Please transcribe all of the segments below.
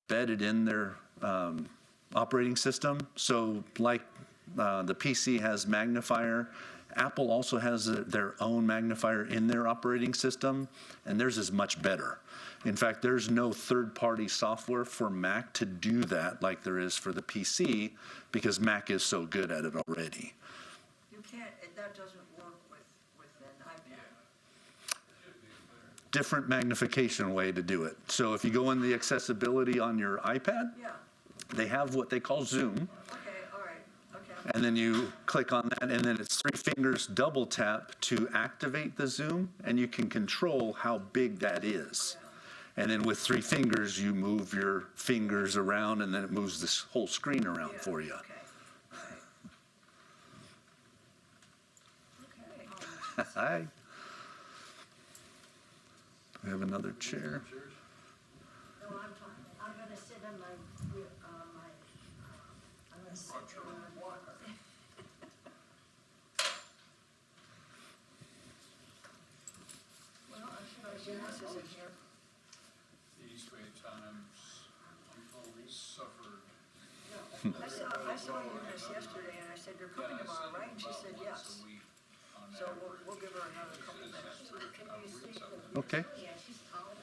embedded in their operating system. So like the PC has magnifier, Apple also has their own magnifier in their operating system, and theirs is much better. In fact, there's no third-party software for Mac to do that like there is for the PC, because Mac is so good at it already. You can't, that doesn't work with an iPad. Different magnification way to do it. So if you go in the accessibility on your iPad, Yeah, they have what they call Zoom. okay, all right, okay. And then you click on that, and then it's 3 fingers double tap to activate the zoom, and you can control how big that is. And then with 3 fingers, you move your fingers around, and then it moves this whole screen around for you. Okay. Okay. Hi. We have another chair. No, I'm gonna sit on my, I'm gonna sit on my walker. Well, I'm surprised Janice isn't here. These wait times, people suffered. I saw Eunice yesterday, and I said, "You're coming tomorrow, right?" And she said, "Yes." So we'll give her another couple minutes. Can you see the? Okay. Yeah, she's calling.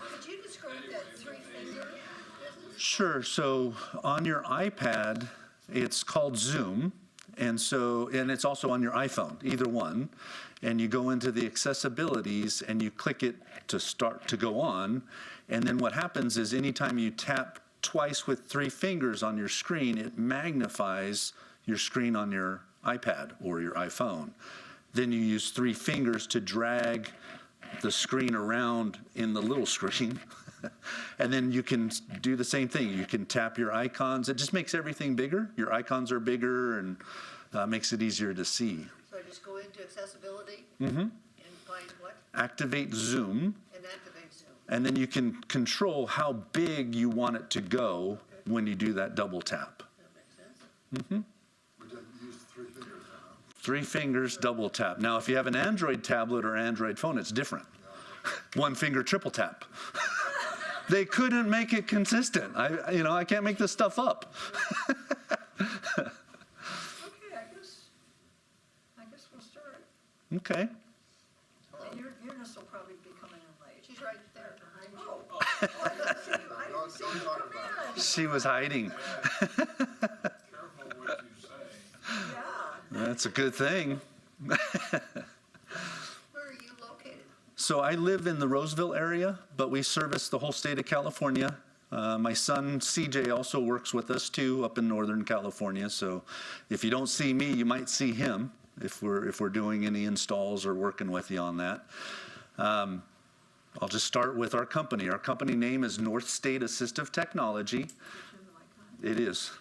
Could you describe that 3-finger business? Sure. So on your iPad, it's called Zoom. And it's also on your iPhone, either one. And you go into the accessibilities and you click it to start to go on. And then what happens is anytime you tap twice with 3 fingers on your screen, it magnifies your screen on your iPad or your iPhone. Then you use 3 fingers to drag the screen around in the little screen. And then you can do the same thing. You can tap your icons. It just makes everything bigger. Your icons are bigger and makes it easier to see. So I just go into accessibility and find what? Activate Zoom, And activate Zoom. and then you can control how big you want it to go when you do that double tap. That makes sense. We didn't use 3 fingers now. 3 fingers, double tap. Now, if you have an Android tablet or Android phone, it's different. 1 finger, triple tap. They couldn't make it consistent. I can't make this stuff up. Okay, I guess we'll start. Okay. And Eunice will probably be coming in late. She's right there behind you. Oh, I didn't see you. I didn't see you talk come about in. She was hiding. Careful what you say. Yeah. That's a good thing. Where are you located? So I live in the Roseville area, but we service the whole state of California. My son CJ also works with us too up in Northern California. So if you don't see me, you might see him if we're doing any installs or working with you on that. I'll just start with our company. Our company name is North State Assistive Technology. It is.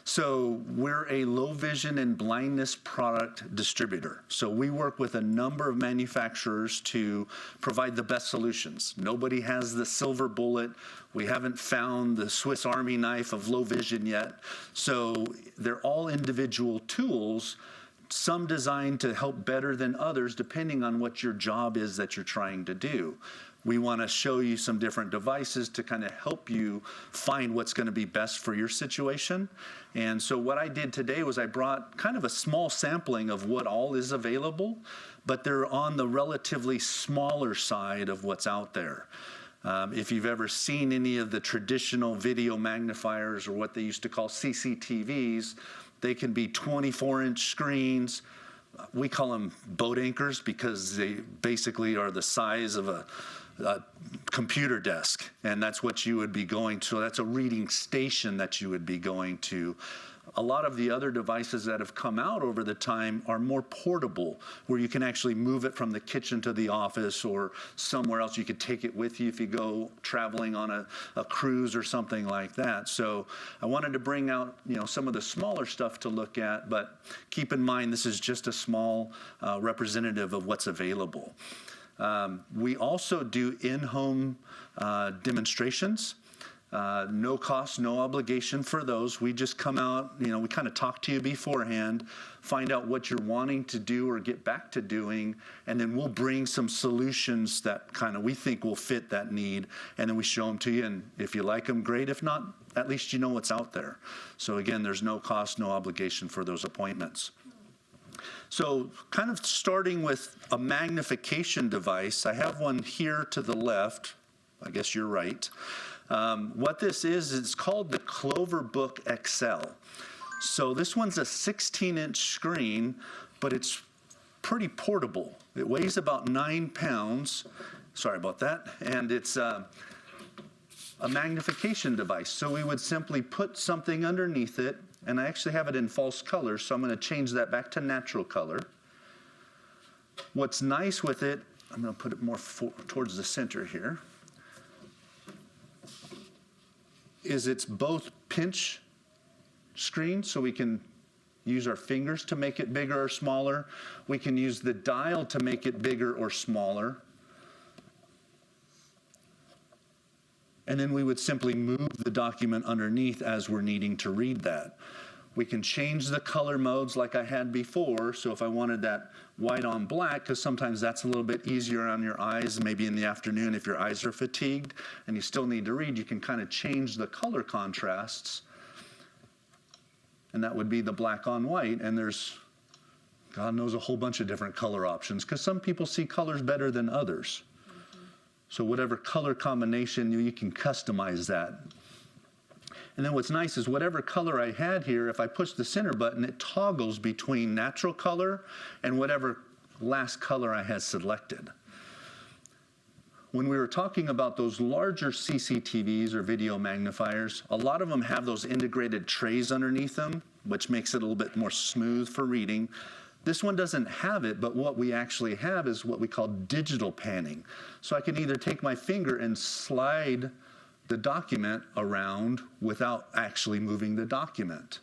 So we're a low vision and blindness product distributor. So we work with a number of manufacturers to provide the best solutions. Nobody has the silver bullet. We haven't found the Swiss Army knife of low vision yet. So they're all individual tools, some designed to help better than others depending on what your job is that you're trying to do. We want to show you some different devices to kind of help you find what's going to be best for your situation. And so what I did today was I brought kind of a small sampling of what all is available, but they're on the relatively smaller side of what's out there. If you've ever seen any of the traditional video magnifiers or what they used to call CCTVs, they can be 24-inch screens. We call them boat anchors because they basically are the size of a computer desk, and that's what you would be going to. So that's a reading station that you would be going to. A lot of the other devices that have come out over the time are more portable, where you can actually move it from the kitchen to the office or somewhere else. You could take it with you if you go traveling on a cruise or something like that. So I wanted to bring out some of the smaller stuff to look at, but keep in mind this is just a small representative of what's available. We also do in-home demonstrations. No cost, no obligation for those. We just come out, we kind of talk to you beforehand, find out what you're wanting to do or get back to doing, and then we'll bring some solutions that kind of we think will fit that need, and then we show them to you, and if you like them, great. If not, at least you know what's out there. So again, there's no cost, no obligation for those appointments. So kind of starting with a magnification device, I have one here to the left. I guess you're right. What this is, it's called the Cloverbook XL. So this one's a 16-inch screen, but it's pretty portable. It weighs about 9 pounds. Sorry about that. And it's a magnification device. So we would simply put something underneath it, and I actually have it in false color, so I'm going to change that back to natural color. What's nice with it, I'm going to put it more towards the center here, is it's both pinch screen, so we can use our fingers to make it bigger or smaller. We can use the dial to make it bigger or smaller. And then we would simply move the document underneath as we're needing to read that. We can change the color modes like I had before. So if I wanted that white on black, because sometimes that's a little bit easier on your eyes, maybe in the afternoon if your eyes are fatigued and you still need to read, you can kind of change the color contrasts. And that would be the black on white. And there's, God knows, a whole bunch of different color options, because some people see colors better than others. So whatever color combination, you can customize that. And then what's nice is whatever color I had here, if I push the center button, it toggles between natural color and whatever last color I had selected. When we were talking about those larger CCTVs or video magnifiers, a lot of them have those integrated trays underneath them, which makes it a little bit more smooth for reading. This one doesn't have it, but what we actually have is what we call digital panning. So I can either take my finger and slide the document around without actually moving the document.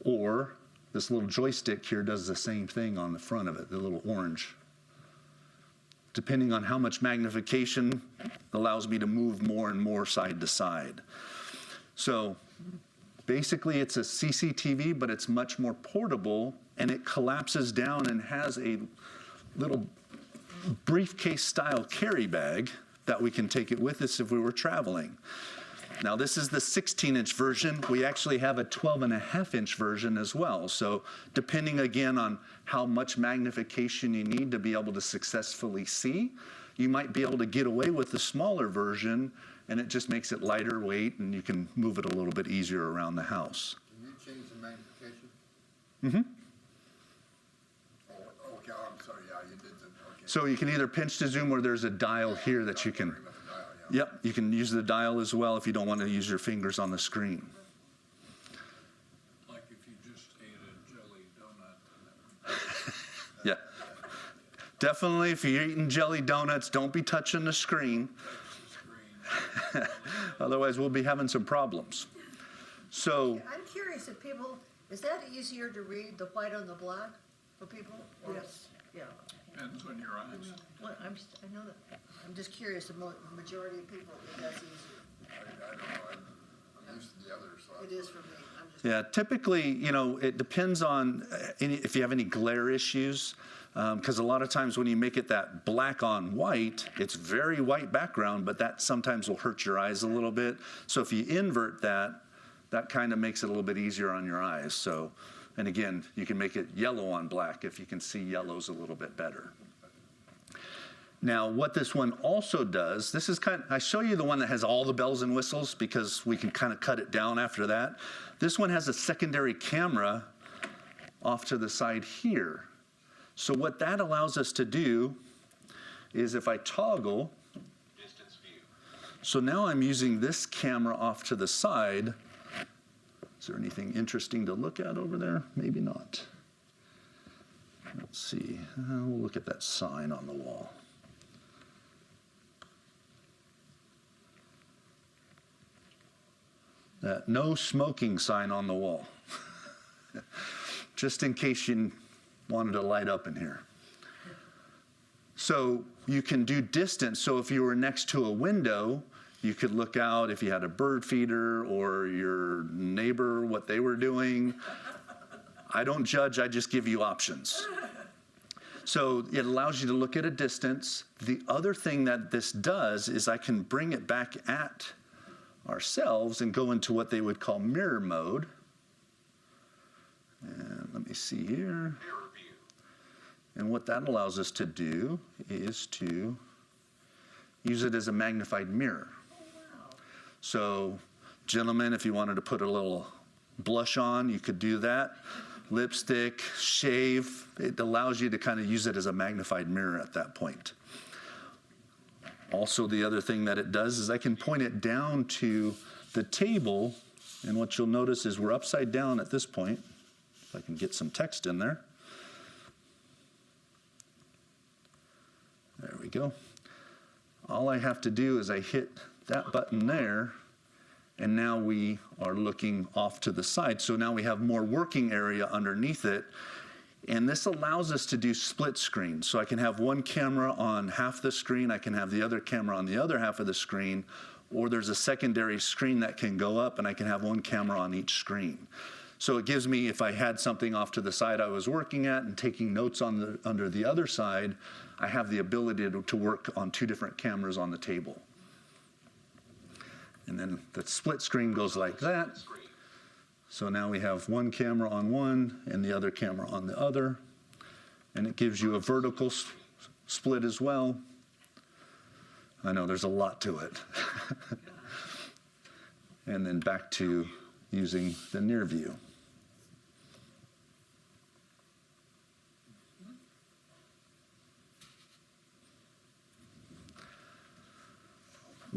Or this little joystick here does the same thing on the front of it, the little orange. Depending on how much magnification, allows me to move more and more side to side. So basically it's a CCTV, but it's much more portable, and it collapses down and has a little briefcase style carry bag that we can take it with us if we were traveling. Now this is the 16-inch version. We actually have a 12.5-inch version as well. So depending again on how much magnification you need to be able to successfully see, you might be able to get away with the smaller version, and it just makes it lighter weight and you can move it a little bit easier around the house. Can you change the magnification? Mm-hmm. Oh, okay, I'm sorry, yeah, you did the, okay. So you can either pinch to zoom, or there's a dial here that you can, yep, you can use the dial as well if you don't want to use your fingers on the screen. Like if you just ate a jelly donut. Yeah. Definitely, if you're eating jelly donuts, don't be touching the screen. Otherwise, we'll be having some problems. So, I'm curious if people, is that easier to read, the white on the black for people? Or- Yes. Yeah. Depends on your eyes. Well, I know that. I'm just curious, the majority of people, if that's easier. I don't know, I'm used to the other, so. It is for me. I'm just. yeah, typically, it depends on if you have any glare issues. Because a lot of times when you make it that black on white, it's very white background, but that sometimes will hurt your eyes a little bit. So if you invert that, that kind of makes it a little bit easier on your eyes. So, and again, you can make it yellow on black if you can see yellows a little bit better. Now, what this one also does, this is I show you the one that has all the bells and whistles because we can kind of cut it down after that. This one has a secondary camera off to the side here. So what that allows us to do is if I toggle, distance view. So now I'm using this camera off to the side. Is there anything interesting to look at over there? Maybe not. Let's see. We'll look at that sign on the wall. That no smoking sign on the wall. Just in case you wanted to light up in here. So you can do distance. So if you were next to a window You could look out if you had a bird feeder or your neighbor, what they were doing. I don't judge, I just give you options. So it allows you to look at a distance. The other thing that this does is I can bring it back at ourselves and go into what they would call mirror mode. And let me see here. And what that allows us to do is to use it as a magnified mirror. So, gentlemen, if you wanted to put a little blush on, you could do that. Lipstick, shave, it allows you to kind of use it as a magnified mirror at that point. Also, the other thing that it does is I can point it down to the table, and what you'll notice is we're upside down at this point. If I can get some text in there. There we go. All I have to do is I hit that button there, and now we are looking off to the side. So now we have more working area underneath it. And this allows us to do split screen. So I can have one camera on half the screen, I can have the other camera on the other half of the screen, or there's a secondary screen that can go up and I can have one camera on each screen. So it gives me, if I had something off to the side I was working at and taking notes on under the other side, I have the ability to work on two different cameras on the table. And then the split screen goes like that. So now we have one camera on one and the other camera on the other. And it gives you a vertical split as well. I know there's a lot to it. And then back to using the near view.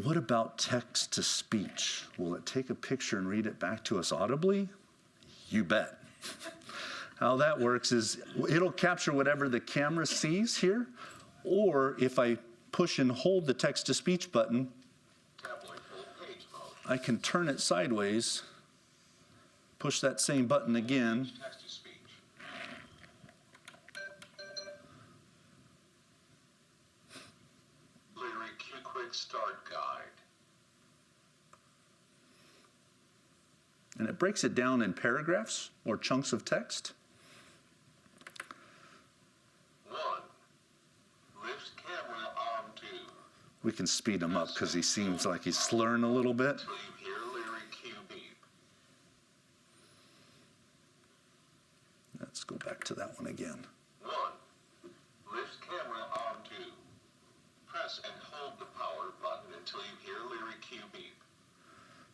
What about text to speech? Will it take a picture and read it back to us audibly? You bet. How that works is it'll capture whatever the camera sees here, or if I push and hold the text to speech button, I can turn it sideways, push that same button again, Start guide. and it breaks it down in paragraphs or chunks of text. 1. Lift camera on 2. We can speed him up because he seems like he's slurring a little bit. Until you hear lyric cue beep. Let's go back to that one again. 1. Lift camera on 2. Press and hold the power button until you hear lyric cue beep.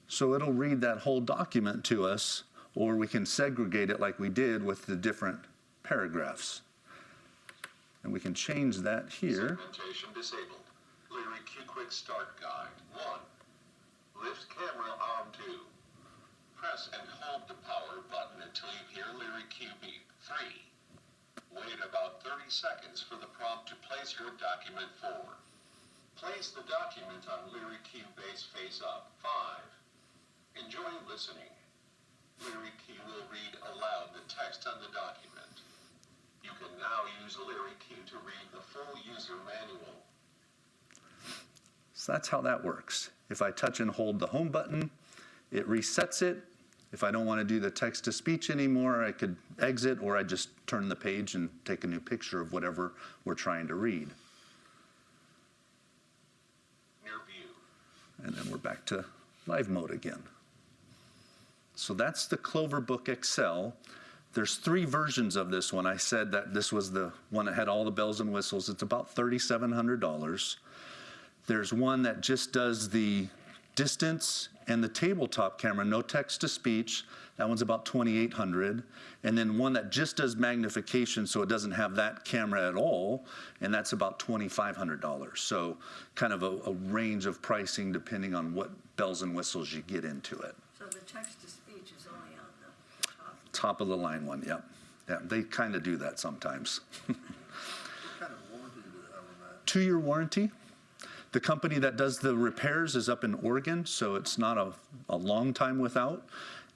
So it'll read that whole document to us, or we can segregate it like we did with the different paragraphs. And we can change that here. Segmentation disabled. Lyric cue quick start guide. 1. Lift camera on 2. Press and hold the power button until you hear lyric cue beep. 3. Wait about 30 seconds for the prompt to place your document forward. Place the document on lyric cue base face up. 5. Enjoy listening. Lyric cue will read aloud the text on the document. You can now use lyric cue to read the full user manual. So that's how that works. If I touch and hold the home button, it resets it. If I don't want to do the text to speech anymore, I could exit, or I just turn the page and take a new picture of whatever we're trying to read. Near view. And then we're back to live mode again. So that's the Cloverbook Excel. There's 3 versions of this one. I said that this was the one that had all the bells and whistles. It's about $3,700. There's one that just does the distance and the tabletop camera, no text to speech. That one's about $2,800. And then one that just does magnification, so it doesn't have that camera at all, and that's about $2,500. So kind of a range of pricing depending on what bells and whistles you get into it. So the text to speech is only on the top. Top of the line one, yep. Yeah, they kind of do that sometimes. What kind of warranty do they have on that? 2-year warranty. The company that does the repairs is up in Oregon, so it's not a long time without.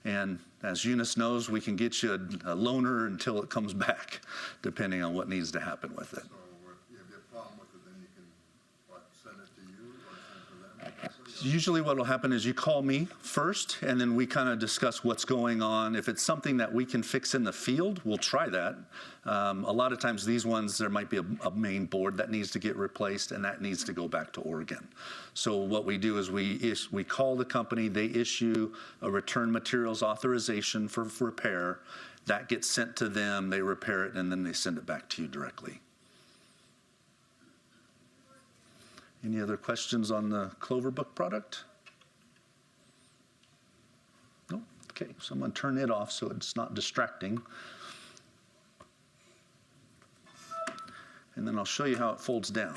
And as Eunice knows, we can get you a loaner until it comes back, depending on what needs to happen with it. So if you have a problem with it, then you can, what, send it to you or send it to them? Usually what will happen is you call me first, and then we kind of discuss what's going on. If it's something that we can fix in the field, we'll try that. A lot of times these ones, there might be a main board that needs to get replaced, and that needs to go back to Oregon. So what we do is we call the company, they issue a return materials authorization for repair. That gets sent to them, they repair it, and then they send it back to you directly. Any other questions on the Cloverbook product? No? Okay, so I'm going to turn it off so it's not distracting. And then I'll show you how it folds down.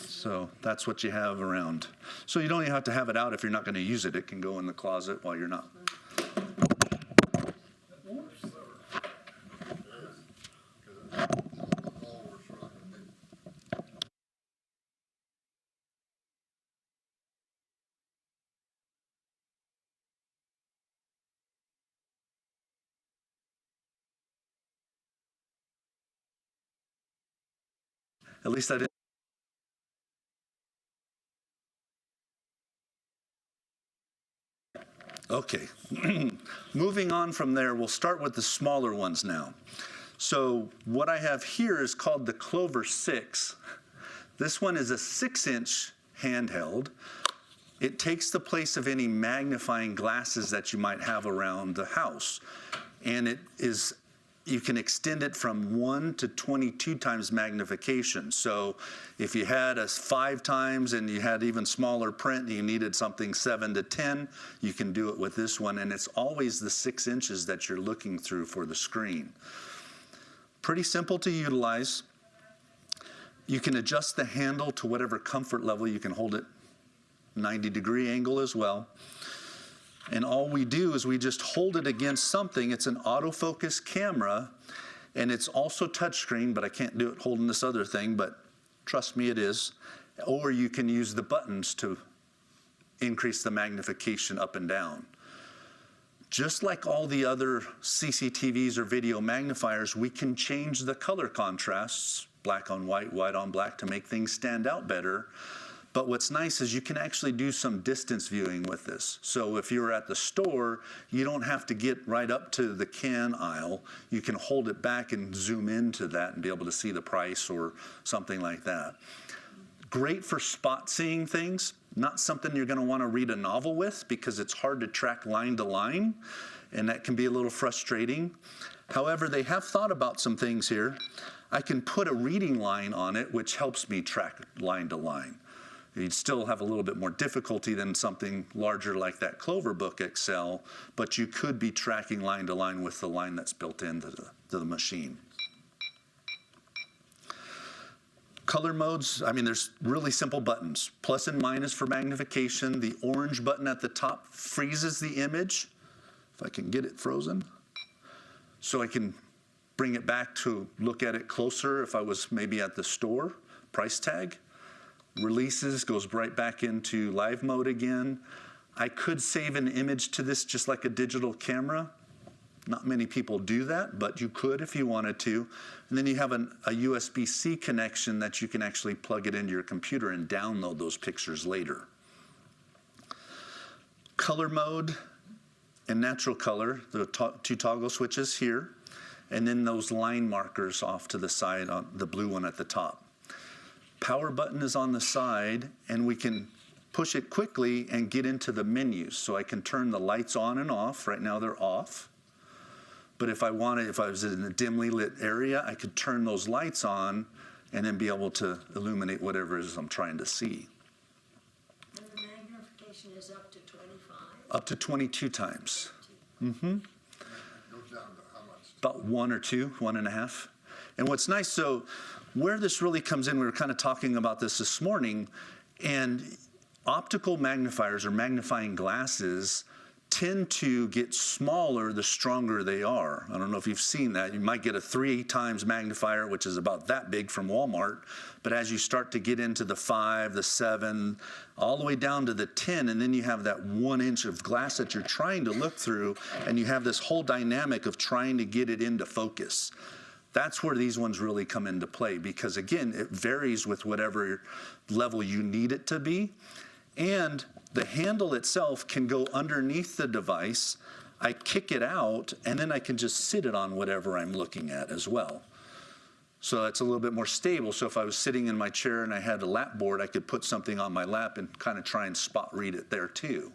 So that's what you have around. So you don't even have to have it out if you're not going to use it. It can go in the closet while you're not. At least I didn't. Okay, moving on from there, we'll start with the smaller ones now. So what I have here is called the Clover 6. This one is a 6-inch handheld. It takes the place of any magnifying glasses that you might have around the house. And it is, you can extend it from 1 to 22 times magnification. So if you had a 5 times and you had even smaller print and you needed something 7 to 10, you can do it with this one. And it's always the 6 inches that you're looking through for the screen. Pretty simple to utilize. You can adjust the handle to whatever comfort level. You can hold it 90-degree angle as well. And all we do is we just hold it against something. It's an autofocus camera, and it's also touchscreen, but I can't do it holding this other thing, but trust me, it is. Or you can use the buttons to increase the magnification up and down. Just like all the other CCTVs or video magnifiers, we can change the color contrasts, black on white, white on black, to make things stand out better. But what's nice is you can actually do some distance viewing with this. So if you're at the store, you don't have to get right up to the can aisle. You can hold it back and zoom into that and be able to see the price or something like that. Great for spot seeing things. Not something you're going to want to read a novel with because it's hard to track line to line, and that can be a little frustrating. However, they have thought about some things here. I can put a reading line on it, which helps me track line to line. You'd still have a little bit more difficulty than something larger like that Cloverbook XL, but you could be tracking line to line with the line that's built into the machine. Color modes, I mean, there's really simple buttons. Plus and minus for magnification. The orange button at the top freezes the image, if I can get it frozen. So I can bring it back to look at it closer if I was maybe at the store. Price tag. Releases, goes right back into live mode again. I could save an image to this just like a digital camera. Not many people do that, but you could if you wanted to. And then you have a USB-C connection that you can actually plug it into your computer and download those pictures later. Color mode and natural color, the 2 toggle switches here, and then those line markers off to the side on the blue one at the top. Power button is on the side, and we can push it quickly and get into the menus. So I can turn the lights on and off. Right now they're off. But if I wanted, if I was in a dimly lit area, I could turn those lights on and then be able to illuminate whatever it is I'm trying to see. And the magnification is up to 25? Up to 22 times. Mm-hmm. Goes down to how much? About 1 or 2, 1.5. And what's nice, so where this really comes in, we were kind of talking about this morning, and optical magnifiers or magnifying glasses tend to get smaller the stronger they are. I don't know if you've seen that. You might get a 3 times magnifier, which is about that big from Walmart, but as you start to get into the 5, the 7, all the way down to the 10, and then you have that 1 inch of glass that you're trying to look through, and you have this whole dynamic of trying to get it into focus. That's where these ones really come into play, because again, it varies with whatever level you need it to be. And the handle itself can go underneath the device. I kick it out, and then I can just sit it on whatever I'm looking at as well. So that's a little bit more stable. So if I was sitting in my chair and I had a lap board, I could put something on my lap and kind of try and spot read it there too.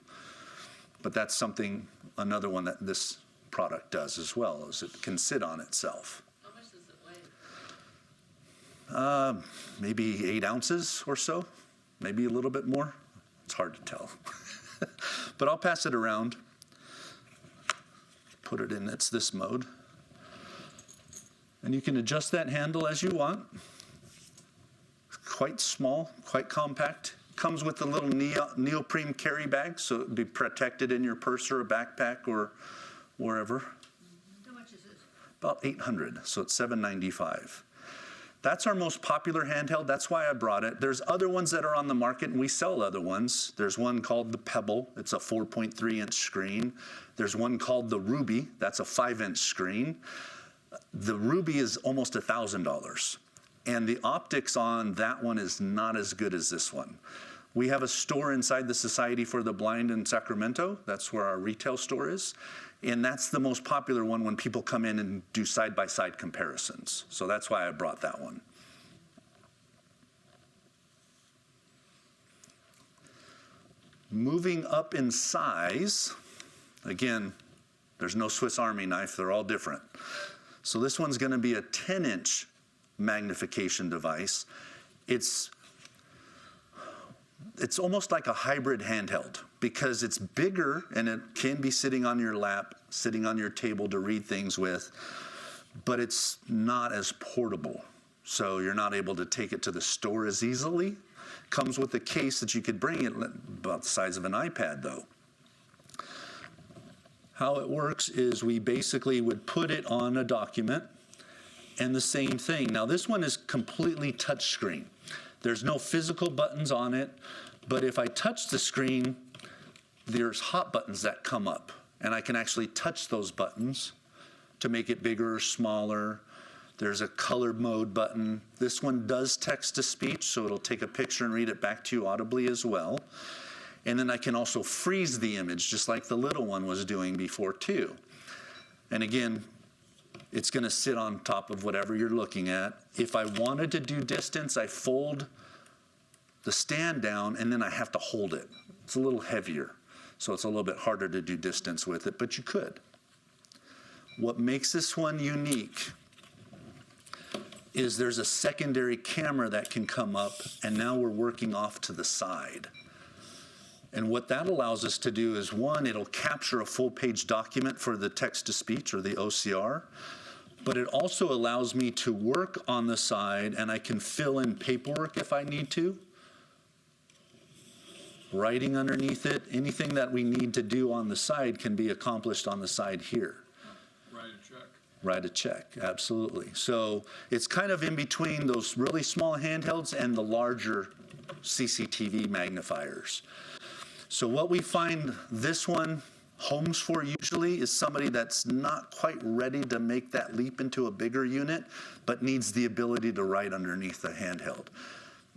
But that's something, another one that this product does as well, is it can sit on itself. How much does it weigh? Maybe 8 ounces or so, maybe a little bit more. It's hard to tell. But I'll pass it around. Put it in this mode. And you can adjust that handle as you want. Quite small, quite compact. Comes with a little neoprene carry bag, so it'll be protected in your purse or a backpack or wherever. How much is this? About $800, so it's $795. That's our most popular handheld. That's why I brought it. There's other ones that are on the market, and we sell other ones. There's one called the Pebble. It's a 4.3-inch screen. There's one called the Ruby. That's a 5-inch screen. The Ruby is almost $1,000. And the optics on that one is not as good as this one. We have a store inside the Society for the Blind in Sacramento. That's where our retail store is. And that's the most popular one when people come in and do side-by-side comparisons. So that's why I brought that one. Moving up in size, again, there's no Swiss Army knife. They're all different. So this one's going to be a 10-inch magnification device. It's almost like a hybrid handheld because it's bigger and it can be sitting on your lap, sitting on your table to read things with, but it's not as portable. So you're not able to take it to the store as easily. Comes with a case that you could bring it about the size of an iPad though. How it works is we basically would put it on a document and the same thing. Now this one is completely touchscreen. There's no physical buttons on it, but if I touch the screen, there's hot buttons that come up, and I can actually touch those buttons to make it bigger or smaller. There's a color mode button. This one does text-to-speech, so it'll take a picture and read it back to you audibly as well. And then I can also freeze the image, just like the little one was doing before too. And again, it's going to sit on top of whatever you're looking at. If I wanted to do distance, I fold the stand down and then I have to hold it. It's a little heavier, so it's a little bit harder to do distance with it, but you could. What makes this one unique is there's a secondary camera that can come up, and now we're working off to the side. And what that allows us to do is, one, it'll capture a full-page document for the text-to-speech or the OCR, but it also allows me to work on the side, and I can fill in paperwork if I need to, writing underneath it. Anything that we need to do on the side can be accomplished on the side here. Write a check. Write a check, absolutely. So it's kind of in between those really small handhelds and the larger CCTV magnifiers. So what we find this one homes for usually is somebody that's not quite ready to make that leap into a bigger unit, but needs the ability to write underneath the handheld.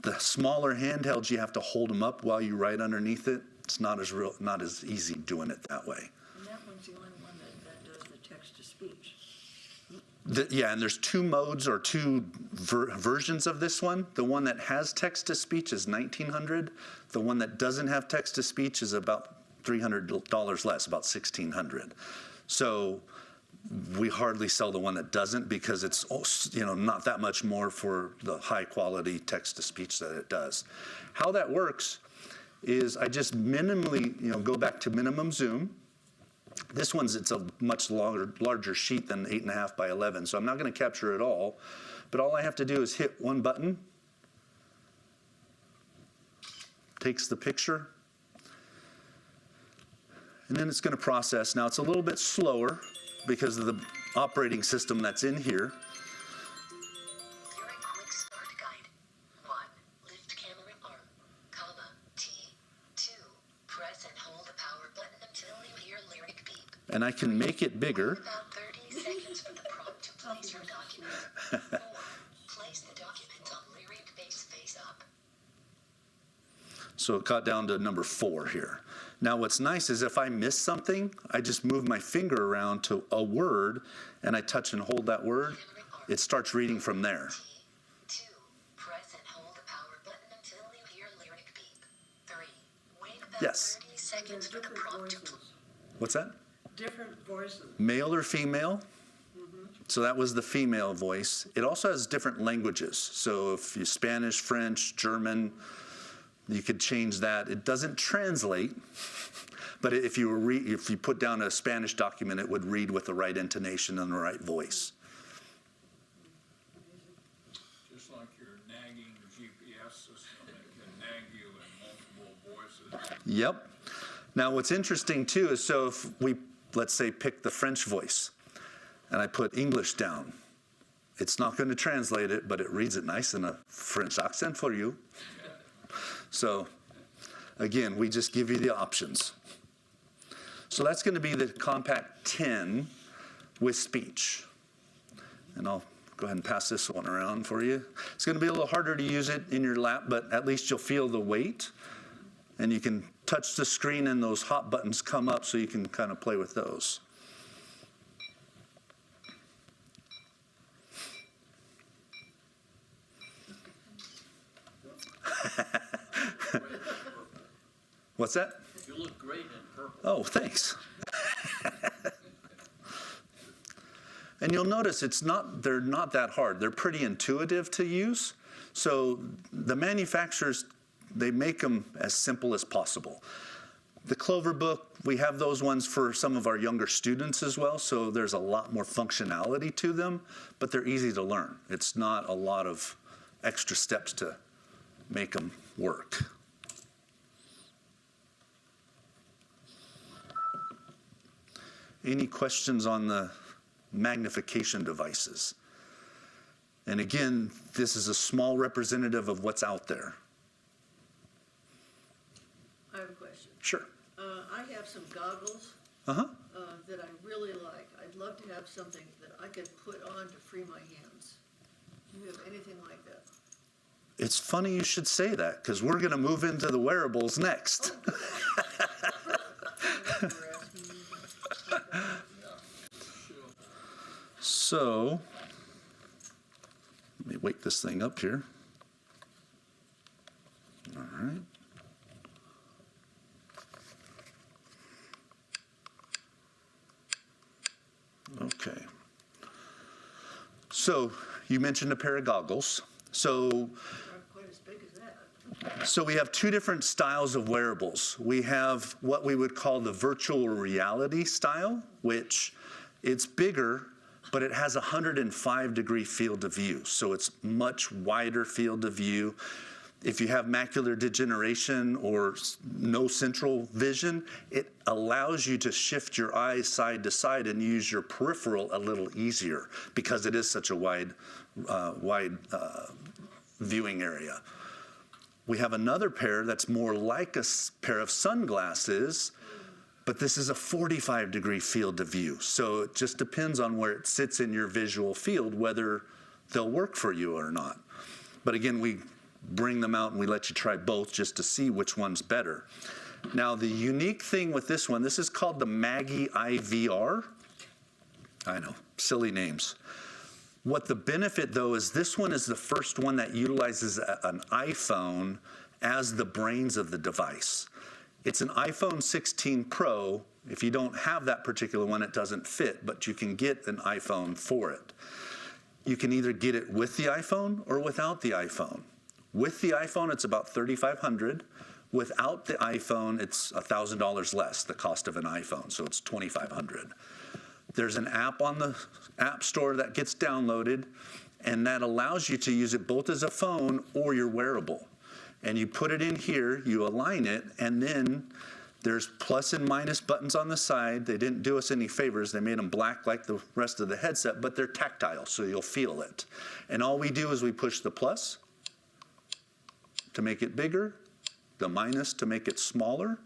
The smaller handhelds, you have to hold them up while you write underneath it. It's not as easy doing it that way. And that one's the only one that does the text-to-speech. Yeah, and there's two modes or two versions of this one. The one that has text-to-speech is $1,900. The one that doesn't have text-to-speech is about $300 less, about $1,600. So we hardly sell the one that doesn't because it's not that much more for the high-quality text-to-speech that it does. How that works is I just minimally go back to minimum zoom. This one's, it's a much larger sheet than 8.5 by 11, so I'm not going to capture it all. But all I have to do is hit one button, takes the picture, and then it's going to process. Now it's a little bit slower because of the operating system that's in here. Your quick start guide. 1. Lift camera arm, comma, T. 2. Press and hold the power button until you hear lyric beep. And I can make it bigger. About 30 seconds for the prompt to place your document. So it got down to number 4 here. Now what's nice is if I miss something, I just move my finger around to a word and I touch and hold that word. It starts reading from there. 2. Press and hold the power button until you hear lyric beep. 3. Wait about Yes. 30 seconds for the Different prompt to voices. What's that? Different voices. Male or female? So that was the female voice. It also has different languages. So if you Spanish, French, German, you could change that. It doesn't translate, but if you put down a Spanish document, it would read with the right intonation and the right voice. Just like your nagging GPS system, it can nag you in multiple voices. Yep. Now what's interesting too is, so if we, let's say, pick the French voice, and I put English down, it's not going to translate it, but it reads it nice in a French accent for you. So again, we just give you the options. So that's going to be the Compact 10 with speech. And I'll go ahead and pass this one around for you. It's going to be a little harder to use it in your lap, but at least you'll feel the weight. And you can touch the screen and those hot buttons come up so you can kind of play with those. What's that? You look great in purple. Oh, thanks. And you'll notice they're not that hard. They're pretty intuitive to use. So the manufacturers, they make them as simple as possible. The Clover Book, we have those ones for some of our younger students as well, so there's a lot more functionality to them, but they're easy to learn. It's not a lot of extra steps to make them work. Any questions on the magnification devices? And again, this is a small representative of what's out there. I have a question. Sure. I have some goggles Uh-huh. that I really like. I'd love to have something that I could put on to free my hands. Do you have anything like that? It's funny you should say that, because we're going to move into the wearables next. So, let me wake this thing up here. All right. Okay. So, you mentioned a pair of goggles. So, Aren't quite as big as that. So we have two different styles of wearables. We have what we would call the virtual reality style, which it's bigger, but it has a 105-degree field of view. So it's much wider field of view. If you have macular degeneration or no central vision, it allows you to shift your eyes side to side and use your peripheral a little easier because it is such a wide viewing area. We have another pair that's more like a pair of sunglasses, but this is a 45-degree field of view. So it just depends on where it sits in your visual field, whether they'll work for you or not. But again, we bring them out and we let you try both just to see which one's better. Now, the unique thing with this one, this is called the Maggie IVR. I know, silly names. What the benefit, though, is this one is the first one that utilizes an iPhone as the brains of the device. It's an iPhone 16 Pro. If you don't have that particular one, it doesn't fit, but you can get an iPhone for it. You can either get it with the iPhone or without the iPhone. With the iPhone, it's about $3,500. Without the iPhone, it's $1,000 less, the cost of an iPhone, so it's $2,500. There's an app on the App Store that gets downloaded, and that allows you to use it both as a phone or your wearable. And you put it in here, you align it, and then there's plus and minus buttons on the side. They didn't do us any favors. They made them black like the rest of the headset, but they're tactile, so you'll feel it. And all we do is we push the plus to make it bigger, the minus to make it smaller,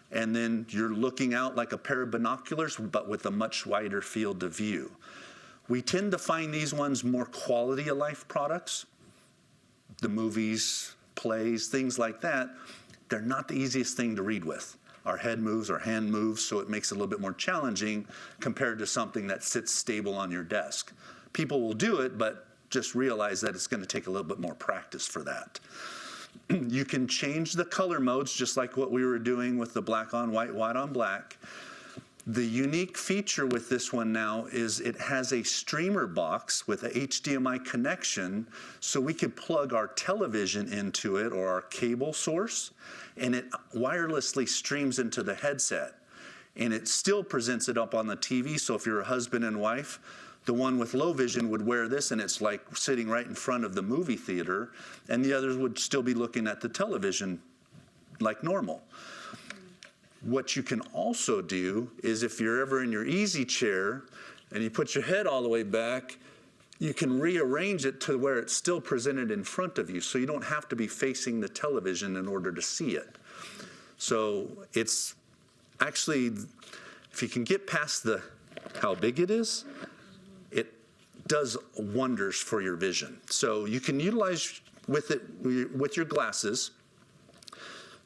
and then you're looking out like a pair of binoculars, but with a much wider field of view. We tend to find these ones more quality of life products, the movies, plays, things like that. they're not the easiest thing to read with. Our head moves, our hand moves, so it makes it a little bit more challenging compared to something that sits stable on your desk. People will do it, but just realize that it's going to take a little bit more practice for that. You can change the color modes just like what we were doing with the black on white, white on black. The unique feature with this one now is it has a streamer box with a HDMI connection, so we could plug our television into it or our cable source, and it wirelessly streams into the headset. And it still presents it up on the TV, so if you're a husband and wife, the one with low vision would wear this, and it's like sitting right in front of the movie theater, and the others would still be looking at the television like normal. What you can also do is if you're ever in your easy chair and you put your head all the way back, you can rearrange it to where it's still presented in front of you, so you don't have to be facing the television in order to see it. So it's actually, if you can get past how big it is, it does wonders for your vision. So you can utilize with your glasses.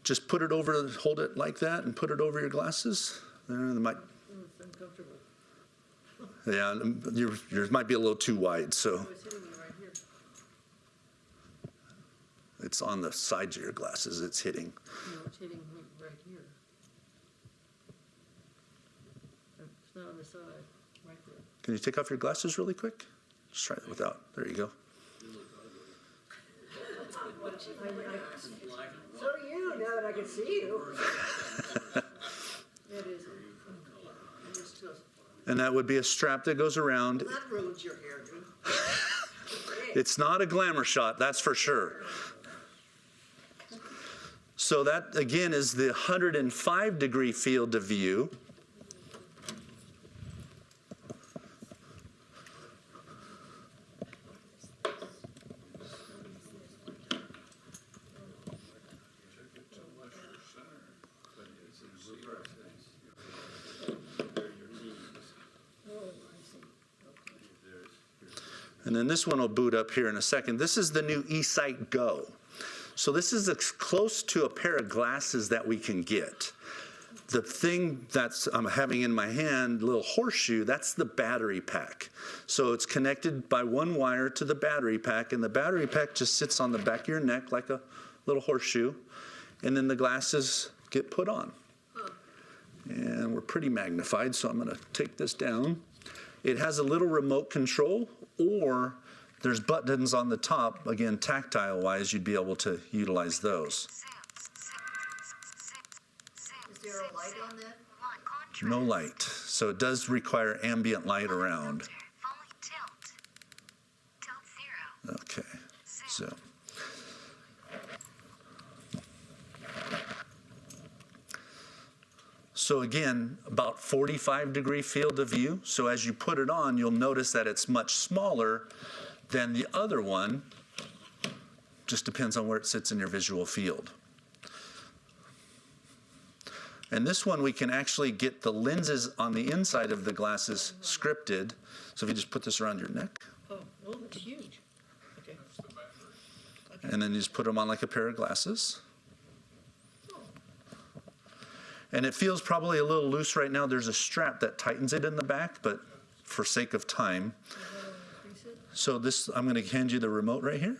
Just put it over, hold it like that, and put it over your glasses. There, they might. It's uncomfortable. Yeah, yours might be a little too wide, so Oh, it's hitting me right here. it's on the sides of your glasses. It's hitting. No, it's hitting me right here. It's not on the side, right there. Can you take off your glasses really quick? Just try it without. There you go. So do you, now that I can see you. It is. And it's just, And that would be a strap that goes around. that ruins your hairdo. It's not a glamour shot, that's for sure. So that, again, is the 105-degree field of view. And then this one will boot up here in a second. This is the new eSight Go. So this is as close to a pair of glasses that we can get. The thing I'm having in my hand, little horseshoe, that's the battery pack. So it's connected by one wire to the battery pack, and the battery pack just sits on the back of your neck like a little horseshoe, and then the glasses get put on. And we're pretty magnified, so I'm going to take this down. It has a little remote control, or there's buttons on the top. Again, tactile-wise, you'd be able to utilize those. Is there a light on that? No light, so it does require ambient light around. Okay, so. So again, about 45-degree field of view. So as you put it on, you'll notice that it's much smaller than the other one. Just depends on where it sits in your visual field. And this one, we can actually get the lenses on the inside of the glasses scripted. So if you just put this around your neck, Oh, it's huge. Okay. and then you just put them on like a pair of glasses. And it feels probably a little loose right now. There's a strap that tightens it in the back, but for sake of time. So this, I'm going to hand you the remote right here.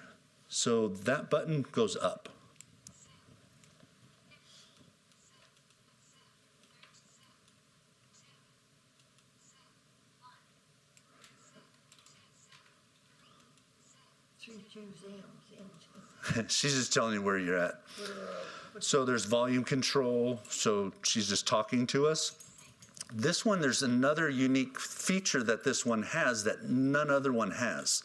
So that button goes up. She's just telling you where you're at. So there's volume control, so she's just talking to us. This one, there's another unique feature that this one has that none other one has.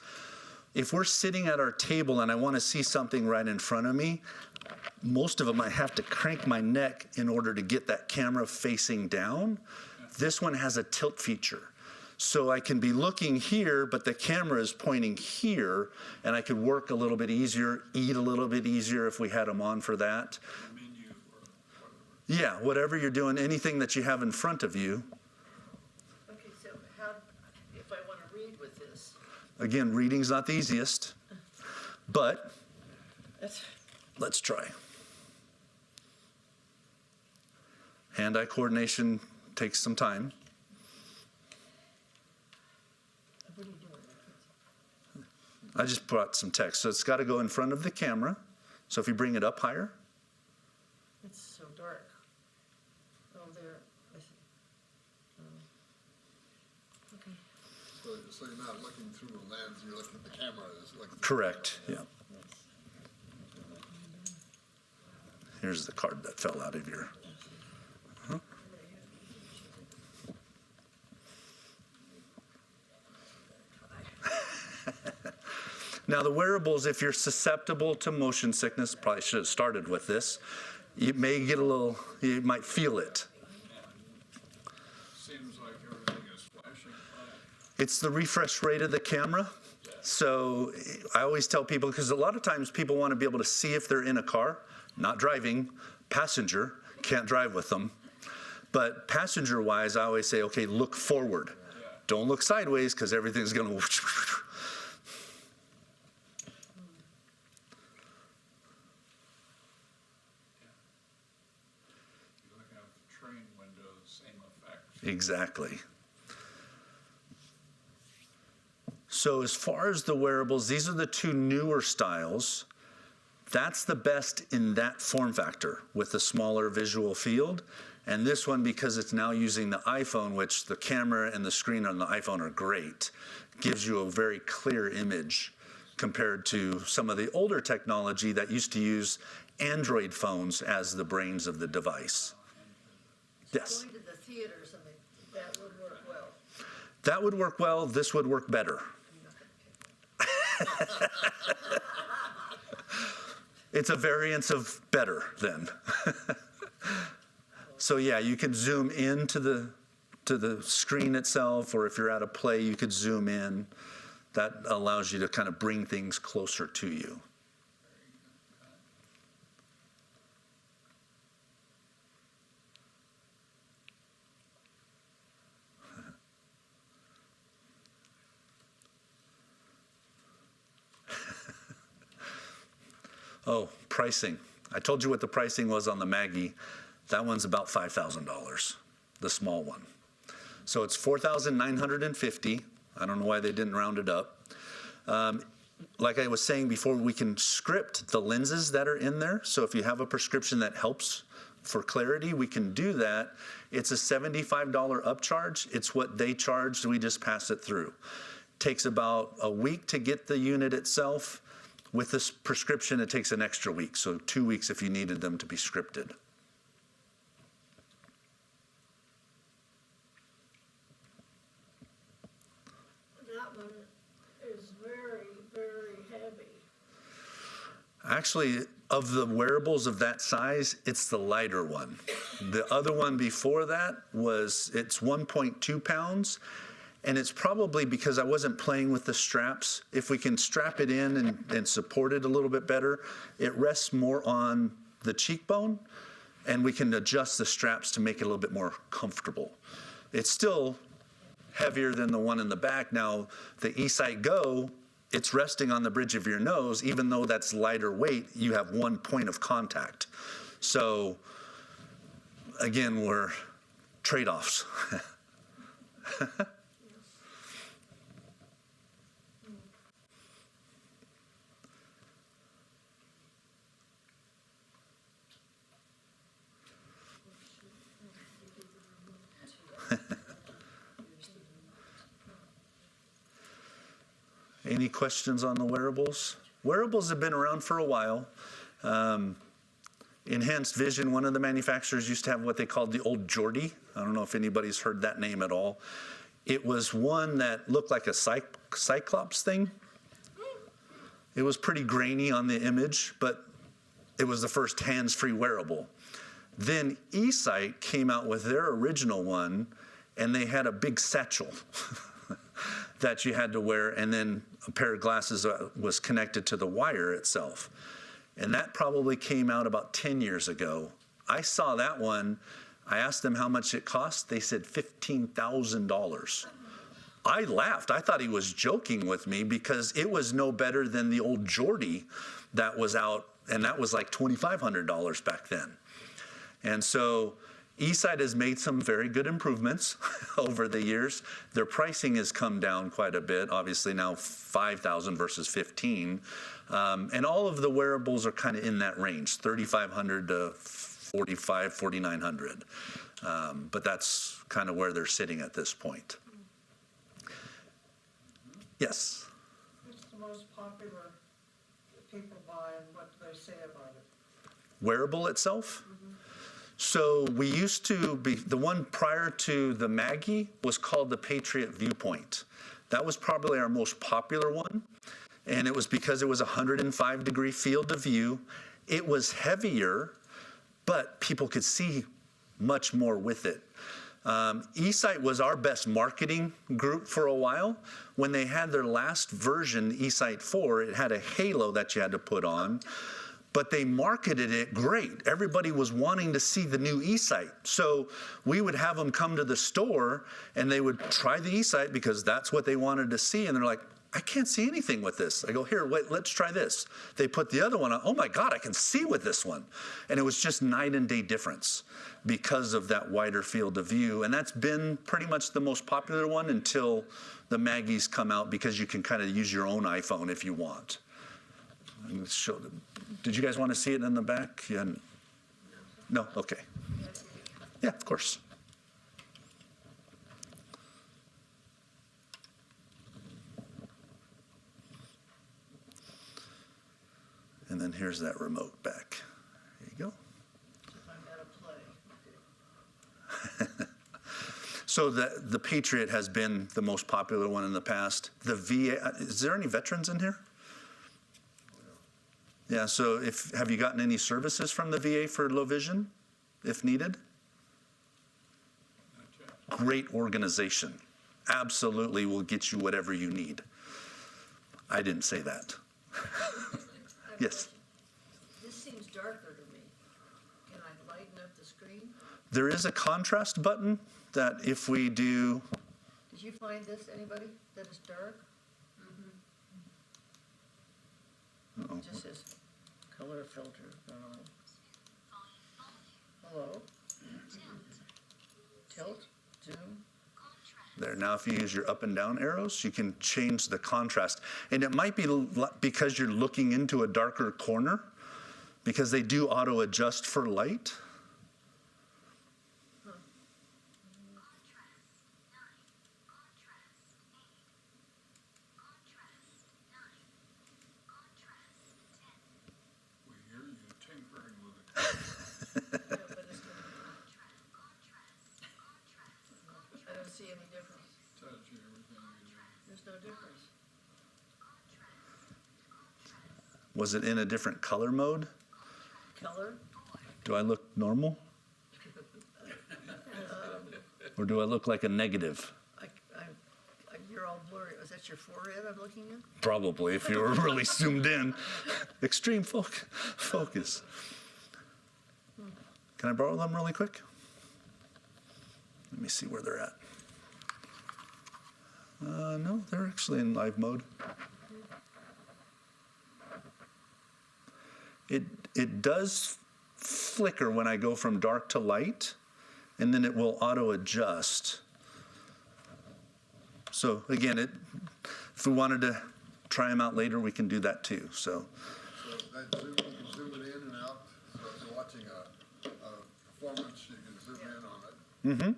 If we're sitting at our table and I want to see something right in front of me, most of them I have to crank my neck in order to get that camera facing down. This one has a tilt feature. So I can be looking here, but the camera is pointing here, and I could work a little bit easier, eat a little bit easier if we had them on for that. Yeah, whatever you're doing, anything that you have in front of you. Okay, so how, if I want to read with this? Again, reading's not the easiest, but That's, let's try. Hand-eye coordination takes some time. What are you doing? I just brought some text. So it's got to go in front of the camera. So if you bring it up higher, It's so dark. Oh, there, I see. Okay. So you're not looking through a lens, you're looking at the camera. correct, yeah. Here's the card that fell out of your. Now the wearables, if you're susceptible to motion sickness, probably should have started with this, you may get a little, you might feel it. Seems like everything is flashing by. It's the refresh rate of the camera. So I always tell people, because a lot of times people want to be able to see if they're in a car, not driving, passenger, can't drive with them. But passenger-wise, I always say, okay, look forward. Don't look sideways, because everything's going to. You're looking out the train window, the same effect. Exactly. So as far as the wearables, these are the two newer styles. That's the best in that form factor with the smaller visual field. And this one, because it's now using the iPhone, which the camera and the screen on the iPhone are great, gives you a very clear image compared to some of the older technology that used to use Android phones as the brains of the device. Yes. Going to the theater or something, that would work well. That would work well. This would work better. It's a variance of better then. So yeah, you could zoom in to the screen itself, or if you're at a play, you could zoom in. That allows you to kind of bring things closer to you. Oh, pricing. I told you what the pricing was on the Maggie. That one's about $5,000, the small one. So it's $4,950. I don't know why they didn't round it up. Like I was saying before, we can script the lenses that are in there. So if you have a prescription that helps for clarity, we can do that. It's a $75 upcharge. It's what they charged. We just pass it through. Takes about a week to get the unit itself. With this prescription, it takes an extra week, so 2 weeks if you needed them to be scripted. That one is very, very heavy. Actually, of the wearables of that size, it's the lighter one. The other one before that it's 1.2 pounds. And it's probably because I wasn't playing with the straps. If we can strap it in and support it a little bit better, it rests more on the cheekbone, and we can adjust the straps to make it a little bit more comfortable. It's still heavier than the one in the back. Now, the eSight Go, it's resting on the bridge of your nose. Even though that's lighter weight, you have one point of contact. So, again, we're trade-offs. Any questions on the wearables? Wearables have been around for a while. Enhanced Vision, one of the manufacturers used to have what they called the old Jordy. I don't know if anybody's heard that name at all. It was one that looked like a Cyclops thing. It was pretty grainy on the image, but it was the first hands-free wearable. Then eSight came out with their original one, and they had a big satchel that you had to wear, and then a pair of glasses was connected to the wire itself. And that probably came out about 10 years ago. I saw that one. I asked them how much it cost. They said $15,000. I laughed. I thought he was joking with me because it was no better than the old Jordy that was out, and that was like $2,500 back then. And so eSight has made some very good improvements over the years. Their pricing has come down quite a bit, obviously now $5,000 versus $15,000. And all of the wearables are kind of in that range, $3,500 to $4,500, $4,900. But that's kind of where they're sitting at this point. Yes? What's the most popular that people buy and what do they say about it? Wearable itself? So we used to be, the one prior to the Maggie was called the Patriot Viewpoint. That was probably our most popular one. And it was because it was a 105-degree field of view. It was heavier, but people could see much more with it. eSight was our best marketing group for a while. When they had their last version, eSight 4, it had a halo that you had to put on. But they marketed it great. Everybody was wanting to see the new eSight. So we would have them come to the store and they would try the eSight because that's what they wanted to see. And they're like, I can't see anything with this. I go, here, wait, let's try this. They put the other one on. Oh my God, I can see with this one. And it was just night and day difference because of that wider field of view. And that's been pretty much the most popular one until the Maggies come out because you can kind of use your own iPhone if you want. Let's show them. Did you guys want to see it in the back? Yeah. No? Okay. Yeah, of course. And then here's that remote back. There you go. If I'm at a play. So the Patriot has been the most popular one in the past. The VA, is there any veterans in here? Yeah, so have you gotten any services from the VA for low vision, if needed? Great organization. Absolutely will get you whatever you need. I didn't say that. Yes? This seems darker to me. Can I lighten up the screen? There is a contrast button that if we do, Did you find this, anybody, that is dark? uh-oh. It just says color filter. Hello? Tilt, zoom. There, now if you use your up and down arrows, you can change the contrast. And it might be because you're looking into a darker corner, because they do auto adjust for light. We hear you tinkering with it. Yeah, but it's I don't see any difference. Tells you everything you do. There's no difference. Was it in a different color mode? Color? Do I look normal? Or do I look like a negative? You're all blurry. Was that your forehead I'm looking at? Probably, if you were really zoomed in. Extreme focus. Can I borrow them really quick? Let me see where they're at. No, they're actually in live mode. It does flicker when I go from dark to light, and then it will auto adjust. So again, if we wanted to try them out later, we can do that too. So So that zoom, you can zoom it in and out. So if you're watching a performance, you can zoom in on it. And then,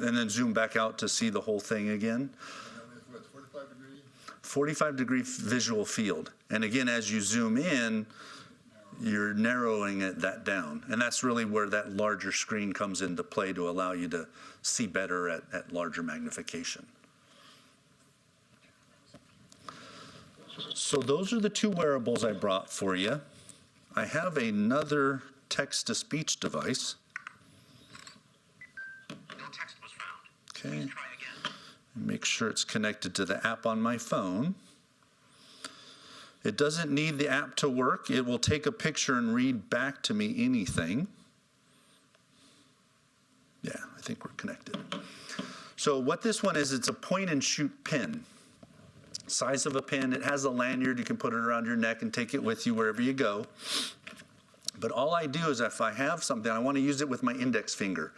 okay. and then zoom back out to see the whole thing again. And then it's what, 45 degree? 45-degree visual field. And again, as you zoom in, you're narrowing that down. And that's really where that larger screen comes into play to allow you to see better at larger magnification. So those are the two wearables I brought for you. I have another text-to-speech device. No text was found. Okay. Try again. Make sure it's connected to the app on my phone. It doesn't need the app to work. It will take a picture and read back to me anything. Yeah, I think we're connected. So what this one is, it's a point and shoot pin. Size of a pin. It has a lanyard. You can put it around your neck and take it with you wherever you go. But all I do is if I have something, I want to use it with my index finger.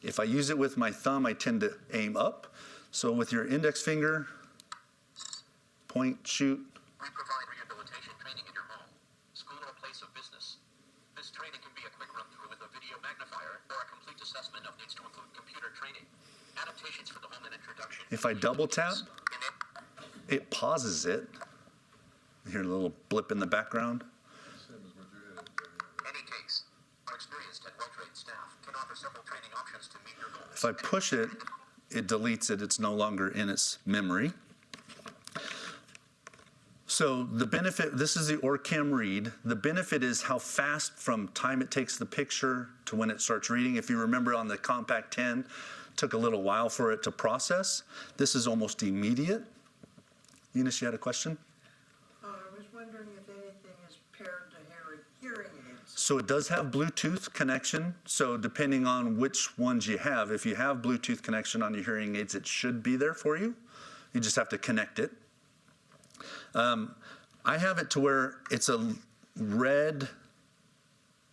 If I use it with my thumb, I tend to aim up. So with your index finger, point, shoot. We provide rehabilitation training in your home, school, or place of business. This training can be a quick run-through with a video magnifier or a complete assessment of needs to include computer training, adaptations for the home, and introduction. If I double tap, it pauses it. You hear a little blip in the background. Same as what you had. Any case, our experienced and well-trained staff can offer several training options to meet your goals. If I push it, it deletes it. It's no longer in its memory. So the benefit, this is the OrCam read. The benefit is how fast from time it takes the picture to when it starts reading. If you remember on the Compact 10, it took a little while for it to process. This is almost immediate. Eunice, you had a question? I was wondering if anything is paired to hearing aids. So it does have Bluetooth connection. So depending on which ones you have, if you have Bluetooth connection on your hearing aids, it should be there for you. You just have to connect it. I have it to where it's a red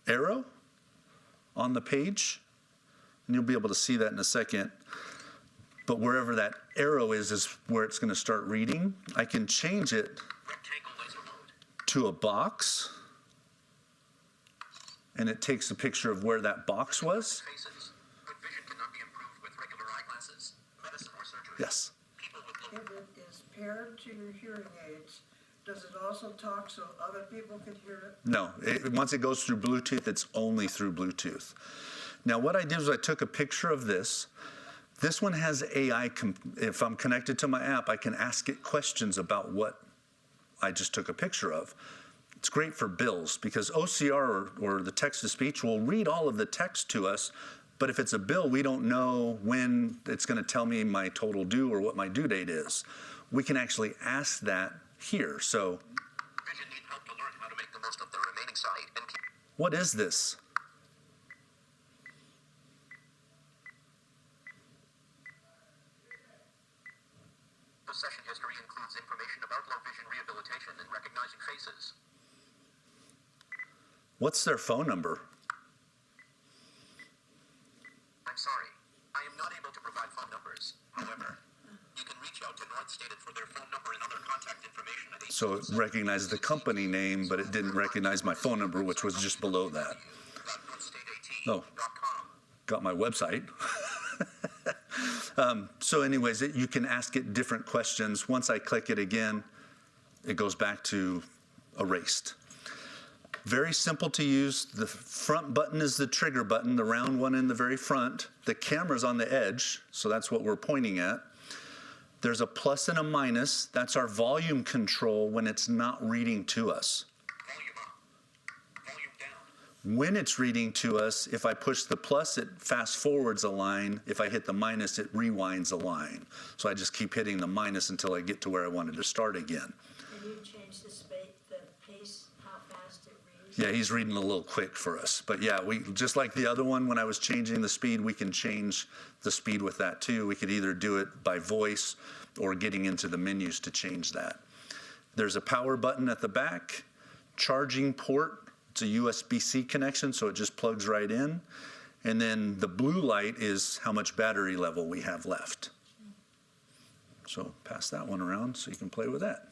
arrow on the page, and you'll be able to see that in a second. But wherever that arrow is where it's going to start reading. I can change it to a box, and it takes a picture of where that box was. Good vision cannot be improved with regular eyeglasses, medicine, or surgery. Yes. If it is paired to your hearing aids, does it also talk so other people can hear it? No, once it goes through Bluetooth, it's only through Bluetooth. Now what I did was I took a picture of this. This one has AI. If I'm connected to my app, I can ask it questions about what I just took a picture of. It's great for bills because OCR or the text-to-speech will read all of the text to us, but if it's a bill, we don't know when it's going to tell me my total due or what my due date is. We can actually ask that here. So, Vision need help to learn how to make the most of the remaining side and keep. what is this? The session history includes information about low vision rehabilitation and recognizing faces. What's their phone number? I'm sorry, I am not able to provide phone numbers. However, you can reach out to North stated for their phone number and other contact information at 877. So it recognized the company name, but it didn't recognize my phone number, which was just below that. Oh, got my website. So anyways, you can ask it different questions. Once I click it again, it goes back to erased. Very simple to use. The front button is the trigger button, the round one in the very front. The camera's on the edge, so that's what we're pointing at. There's a plus and a minus. That's our volume control when it's not reading to us. Volume up, volume down. When it's reading to us, if I push the plus, it fast forwards a line. If I hit the minus, it rewinds a line. So I just keep hitting the minus until I get to where I wanted to start again. Can you change the pace, how fast it reads? Yeah, he's reading a little quick for us. But yeah, we just like the other one, when I was changing the speed, we can change the speed with that too. We could either do it by voice or getting into the menus to change that. There's a power button at the back, charging port. It's a USB-C connection, so it just plugs right in. And then the blue light is how much battery level we have left. So pass that one around so you can play with that.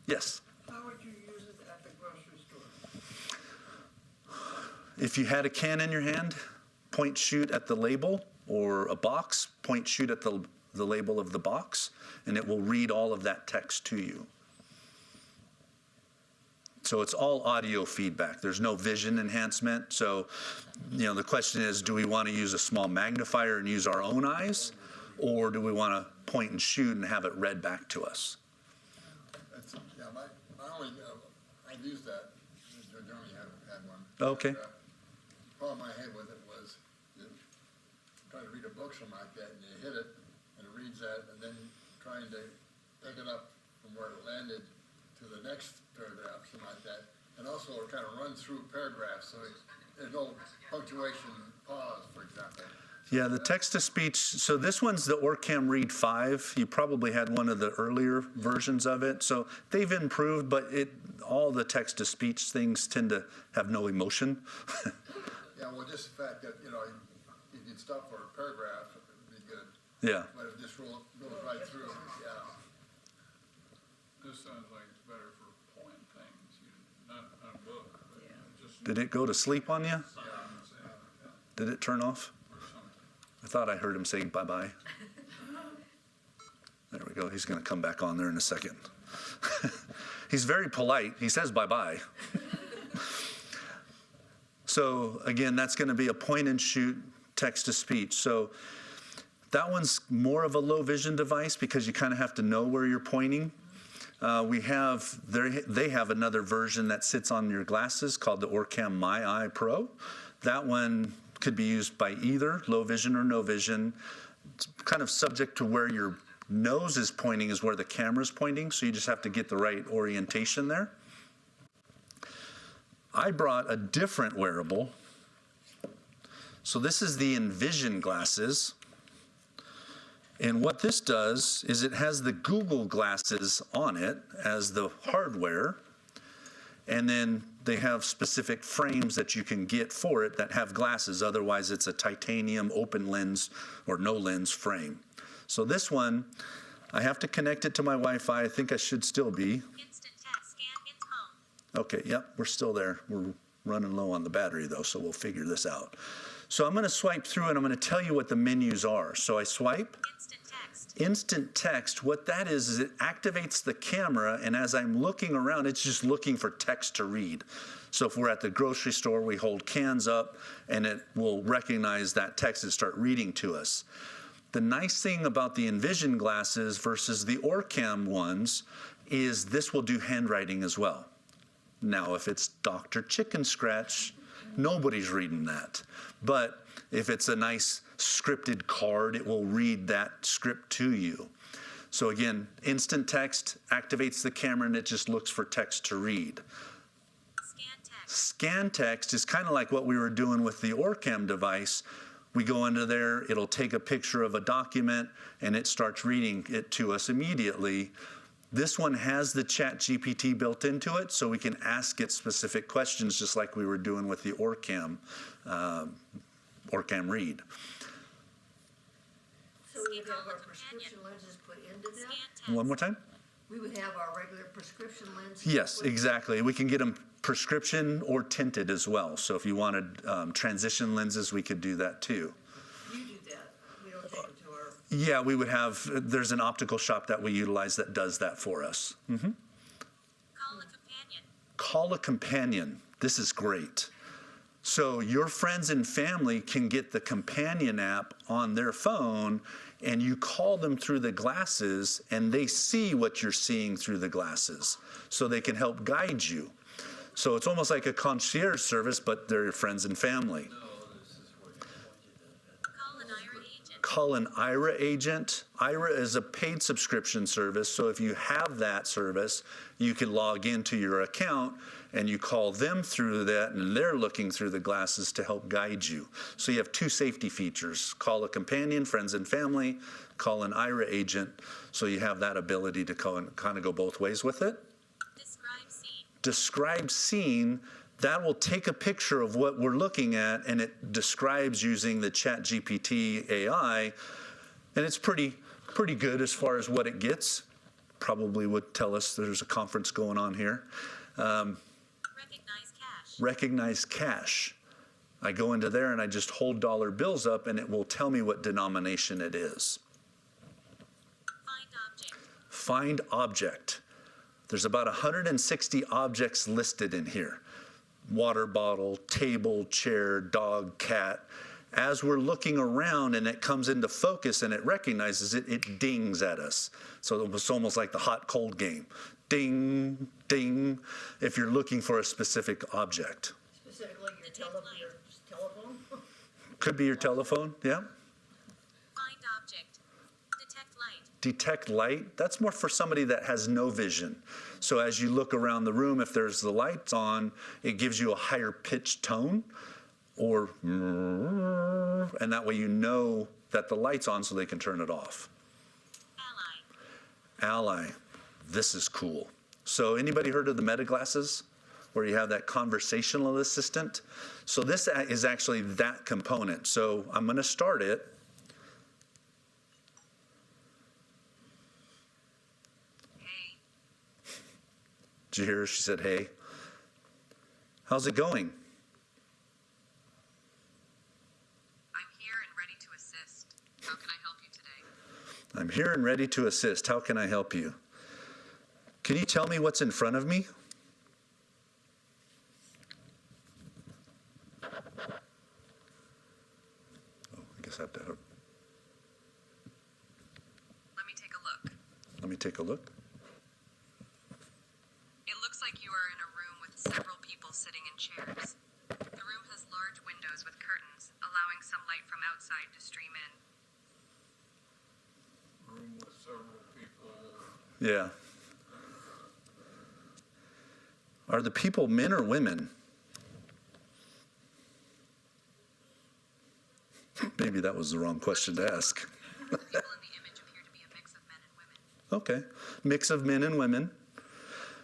Yes? How would you use it at the grocery store? If you had a can in your hand, point shoot at the label, or a box, point shoot at the label of the box, and it will read all of that text to you. So it's all audio feedback. There's no vision enhancement. So, the question is, do we want to use a small magnifier and use our own eyes, or do we want to point and shoot and have it read back to us? Yeah, my only, I've used that, Johnny had one. Okay. The problem I had with it was, trying to read a book, something like that, and you hit it, and it reads that, and then trying to pick it up from where it landed to the next paragraph, something like that. And also it kind of runs through paragraphs, so there's no punctuation pause, for example. Yeah, the text-to-speech, so this one's the Orcam Read 5. You probably had one of the earlier versions of it. So they've improved, but all the text-to-speech things tend to have no emotion. Yeah, well, just the fact that, you could stop for a paragraph, it would be good. Yeah. But if this goes right through, yeah. This sounds like it's better for poem things, not a book, but just. Did it go to sleep on you? Did it turn off? I thought I heard him say bye-bye. There we go. He's going to come back on there in a second. He's very polite. He says bye-bye. So again, that's going to be a point-and-shoot text-to-speech. So that one's more of a low-vision device because you kind of have to know where you're pointing. They have another version that sits on your glasses called the Orcam My Eye Pro. That one could be used by either low vision or no vision. It's kind of subject to where your nose is pointing is where the camera's pointing, so you just have to get the right orientation there. I brought a different wearable. So this is the Envision glasses. And what this does is it has the Google glasses on it as the hardware, and then they have specific frames that you can get for it that have glasses. Otherwise, it's a titanium open lens or no lens frame. So this one, I have to connect it to my Wi-Fi. I think I should still be. Instant text scan ins home. Okay, yep, we're still there. We're running low on the battery though, so we'll figure this out. So I'm going to swipe through and I'm going to tell you what the menus are. So I swipe. Instant text. Instant text, what that is it activates the camera, and as I'm looking around, it's just looking for text to read. So if we're at the grocery store, we hold cans up, and it will recognize that text and start reading to us. The nice thing about the Envision glasses versus the Orcam ones is this will do handwriting as well. Now, if it's Dr. Chicken Scratch, nobody's reading that. But if it's a nice scripted card, it will read that script to you. So again, instant text activates the camera and it just looks for text to read. Scan text. Scan text is kind of like what we were doing with the Orcam device. We go into there, it'll take a picture of a document and it starts reading it to us immediately. This one has the ChatGPT built into it, so we can ask it specific questions just like we were doing with the Orcam Read. So we would have our prescription lenses put into Scan that? text. One more time? We would have our regular prescription lenses? Yes, put- exactly. We can get them prescription or tinted as well. So if you wanted transition lenses, we could do that too. You do that. We don't take them to our, Yeah, we would have, there's an optical shop that we utilize that does that for us. Call a companion. Call a companion. This is great. So your friends and family can get the companion app on their phone, and you call them through the glasses, and they see what you're seeing through the glasses, so they can help guide you. So it's almost like a concierge service, but they're your friends and family. Call an IRA agent. Call an IRA agent. IRA is a paid subscription service, so if you have that service, you can log into your account and you call them through that, and they're looking through the glasses to help guide you. So you have two safety features: call a companion, friends and family, call an IRA agent, so you have that ability to kind of go both ways with it. Describe scene. Describe scene, that will take a picture of what we're looking at, and it describes using the ChatGPT AI, and it's pretty good as far as what it gets. Probably would tell us there's a conference going on here. Recognize cash. Recognize cash. I go into there and I just hold dollar bills up, and it will tell me what denomination it is. Find object. Find object. There's about 160 objects listed in here. Water bottle, table, chair, dog, cat. As we're looking around and it comes into focus and it recognizes it, it dings at us. So it's almost like the hot cold game. Ding, ding, if you're looking for a specific object. specifically your telephone? Could be your telephone, yeah. Find object. Detect light. Detect light, that's more for somebody that has no vision. So as you look around the room, if there's the lights on, it gives you a higher pitched tone. or, and that way you know that the light's on so they can turn it off. Ally. This is cool. So anybody heard of the Meta glasses where you have that conversational assistant? So this is actually that component. So I'm going to start it. Hey, Did you hear her? She said, hey. How's it going? I'm here and ready to assist. How can I help you today? I'm here and ready to assist. How can I help you? Can you tell me what's in front of me? Oh, I guess I have to. Let me take a look. Let me take a look. It looks like you are in a room with several people sitting in chairs. The room has large windows with curtains, allowing some light from outside to stream in. Room with several people. Yeah. Are the people men or women? Maybe that was the wrong question to ask. The people in the image appear to be a mix of men and women. Okay. Mix of men and women.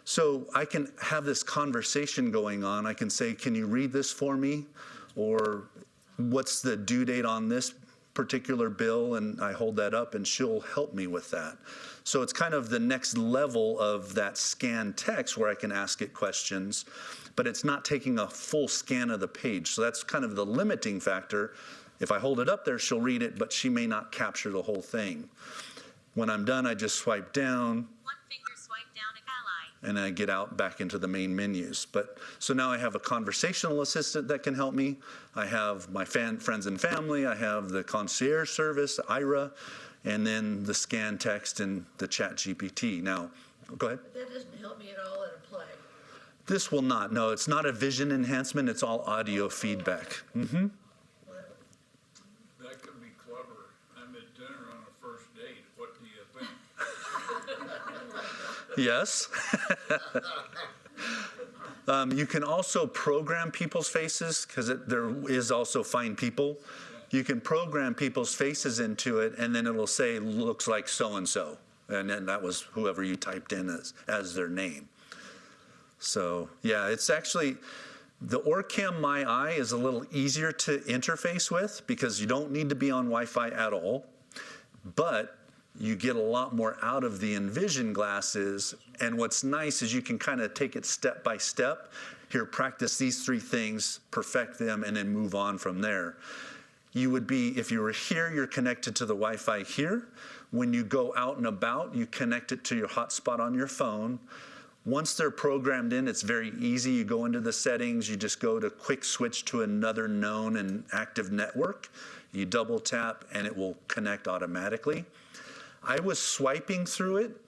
So I can have this conversation going on. I can say, can you read this for me? Or what's the due date on this particular bill? And I hold that up and she'll help me with that. So it's kind of the next level of that scan text where I can ask it questions, but it's not taking a full scan of the page. So that's kind of the limiting factor. If I hold it up there, she'll read it, but she may not capture the whole thing. When I'm done, I just swipe down. One finger swipe down ally. And I get out back into the main menus. But so now I have a conversational assistant that can help me. I have my friends and family. I have the concierge service, IRA, and then the scan text and the chat GPT. Now, go ahead. But that doesn't help me at all at a play. This will not. No, it's not a vision enhancement. It's all audio feedback. Mm-hmm. That could be clever. I'm at dinner on a first date. What do you think? Yes. You can also program people's faces because there is also find people. You can program people's faces into it, and then it'll say, looks like so-and-so. And then that was whoever you typed in as their name. So, yeah, it's actually, the Orcam My Eye is a little easier to interface with because you don't need to be on Wi-Fi at all. But you get a lot more out of the Envision glasses. And what's nice is you can kind of take it step by step. Here, practice these 3 things, perfect them, and then move on from there. You would be, if you were here, you're connected to the Wi-Fi here. When you go out and about, you connect it to your hotspot on your phone. Once they're programmed in, it's very easy. You go into the settings, you just go to quick switch to another known and active network. You double tap and it will connect automatically. I was swiping through it,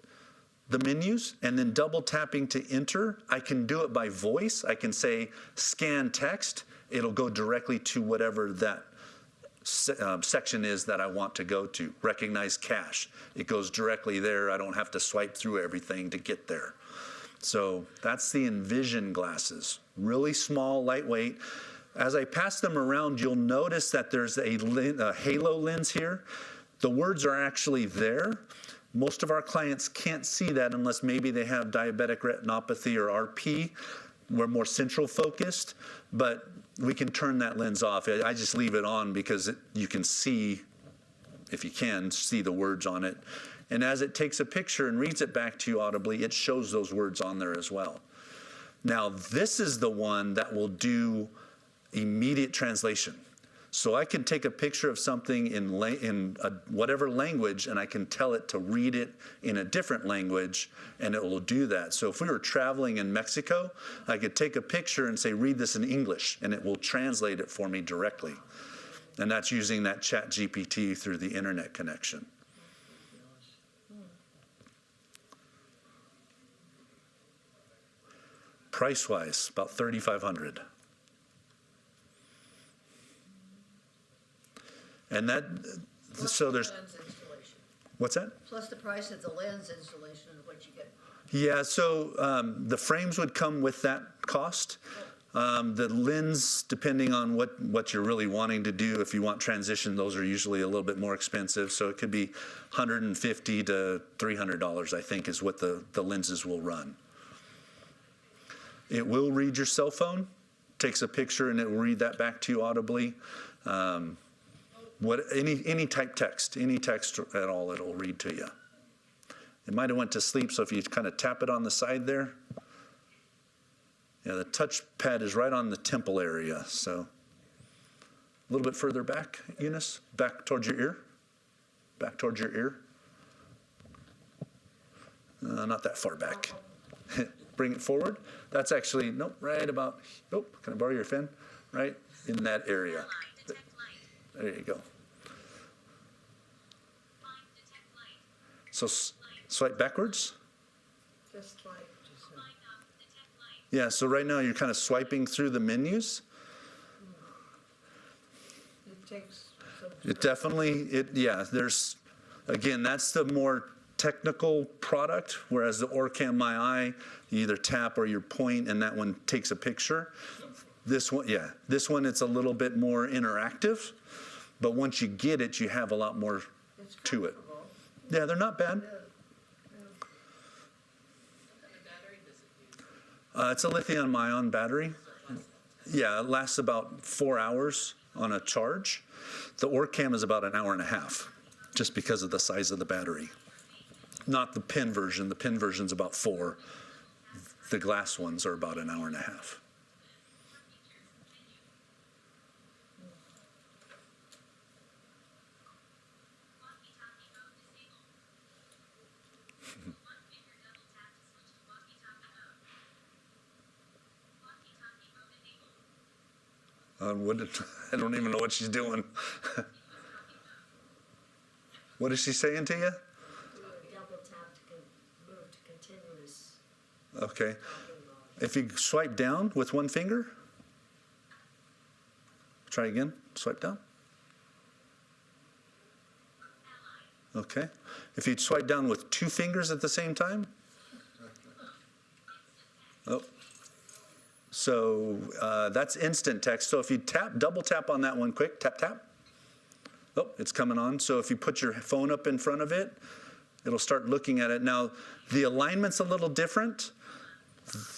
the menus, and then double tapping to enter. I can do it by voice. I can say scan text. It'll go directly to whatever that section is that I want to go to. Recognize cache. It goes directly there. I don't have to swipe through everything to get there. So that's the Envision glasses. Really small, lightweight. As I pass them around, you'll notice that there's a halo lens here. The words are actually there. Most of our clients can't see that unless maybe they have diabetic retinopathy or RP. We're more central focused, but we can turn that lens off. I just leave it on because you can see, if you can, see the words on it. And as it takes a picture and reads it back to you audibly, it shows those words on there as well. Now, this is the one that will do immediate translation. So I can take a picture of something in whatever language, and I can tell it to read it in a different language, and it will do that. So if we were traveling in Mexico, I could take a picture and say, read this in English, and it will translate it for me directly. And that's using that chat GPT through the internet connection. Price-wise, about $3,500. And that, so there's, Lens installation. what's that? Plus the price of the lens installation and what you get. Yeah, so the frames would come with that cost. The lens, depending on what you're really wanting to do, if you want transition, those are usually a little bit more expensive. So it could be $150 to $300, I think, is what the lenses will run. It will read your cell phone, takes a picture, and it will read that back to you audibly. Any type text, any text at all, it'll read to you. It might have went to sleep, so if you kind of tap it on the side there, yeah, the touch pad is right on the temple area. So a little bit further back, Eunice, back towards your ear. Back towards your ear. Not that far back. Bring it forward. That's actually, nope, right about, can I borrow your pen? Right in that area. There you go. So swipe backwards. Just like, Yeah, so right now you're kind of swiping through the menus. it takes some. It definitely, there's, again, that's the more technical product, whereas the Orcam My Eye, you either tap or you point, and that one takes a picture. This one, it's a little bit more interactive, but once you get it, you have a lot more It's to it. comfortable. Yeah, they're not bad. It's a lithium-ion battery. Yeah, it lasts about 4 hours on a charge. The Orcam is about an hour and a half, just because of the size of the battery. Not the pen version. The pen version's about 4. The glass ones are about an hour and a half. I don't even know what she's doing. What is she saying to you? Double tap to move to continuous. Okay. If you swipe down with one finger, try again. Swipe down. Okay. If you swipe down with 2 fingers at the same time. Oh. So that's instant text. So if you double tap on that one quick, tap, tap. Oh, it's coming on. So if you put your phone up in front of it, it'll start looking at it. Now, the alignment's a little different.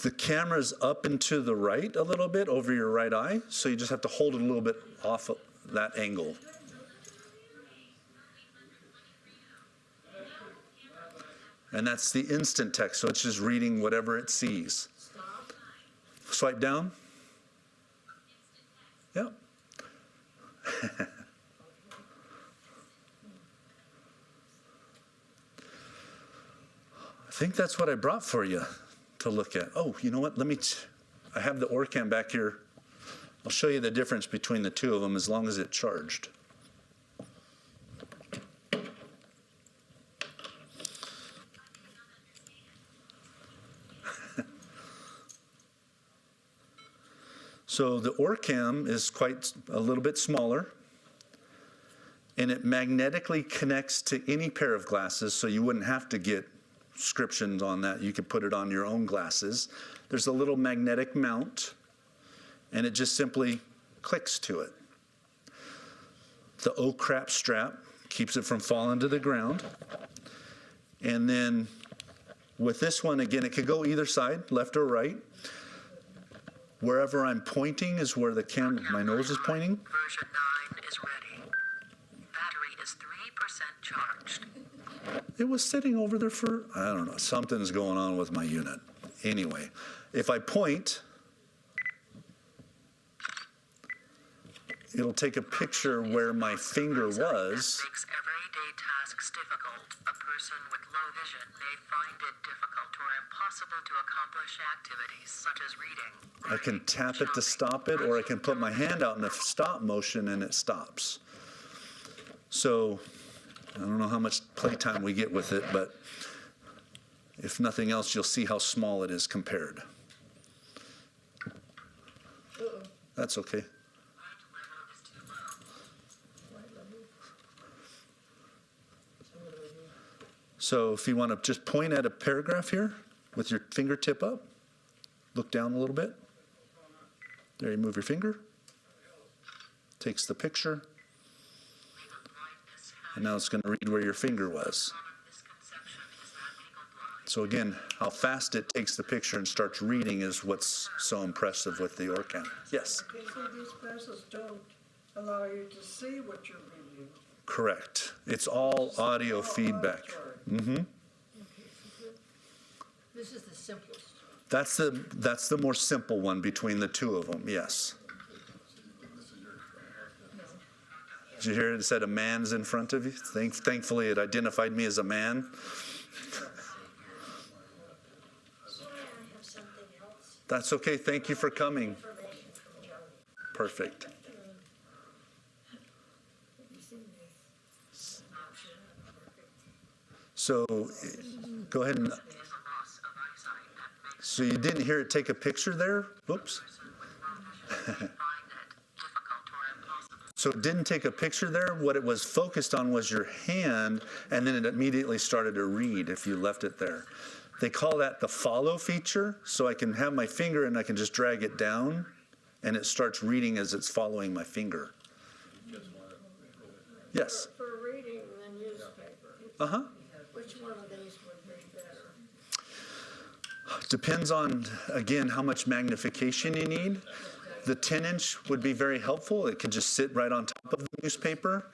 The camera's up and to the right a little bit over your right eye. So you just have to hold it a little bit off of that angle. And that's the instant text. So it's just reading whatever it sees. Swipe down. Yep. I think that's what I brought for you to look at. Oh, you know what? I have the Orcam back here. I'll show you the difference between the two of them as long as it's charged. So the Orcam is quite a little bit smaller, and it magnetically connects to any pair of glasses, so you wouldn't have to get subscriptions on that. You could put it on your own glasses. There's a little magnetic mount, and it just simply clicks to it. The oh crap strap keeps it from falling to the ground. And then with this one, again, it could go either side, left or right. Wherever I'm pointing is where my nose is pointing. Version 9 is ready. Battery is 3% charged. It was sitting over there for, I don't know, something's going on with my unit. Anyway, if I point, it'll take a picture where my finger was. Makes everyday tasks difficult. A person with low vision may find it difficult or impossible to accomplish activities such as reading. I can tap it to stop it, or I can put my hand out in the stop motion and it stops. So I don't know how much playtime we get with it, but if nothing else, you'll see how small it is compared. That's okay. So if you want to just point at a paragraph here with your fingertip up, look down a little bit. There, you move your finger. Takes the picture. And now it's going to read where your finger was. So again, how fast it takes the picture and starts reading is what's so impressive with the Orcam. Yes? Okay, so these pencils don't allow you to see what you're reading. Correct. It's all audio feedback. Mm-hmm. This is the simplest. That's the more simple one between the two of them, yes. Did you hear it said a man's in front of you? Thankfully, it identified me as a man. That's okay. Thank you for coming. Perfect. So, go ahead and... So you didn't hear it take a picture there? Whoops. So it didn't take a picture there. What it was focused on was your hand, and then it immediately started to read if you left it there. They call that the follow feature, so I can have my finger and I can just drag it down, and it starts reading as it's following my finger. Yes? For reading the newspaper, Uh-huh. which one of these would be better? Depends on, again, how much magnification you need. The 10-inch would be very helpful. It could just sit right on top of the newspaper.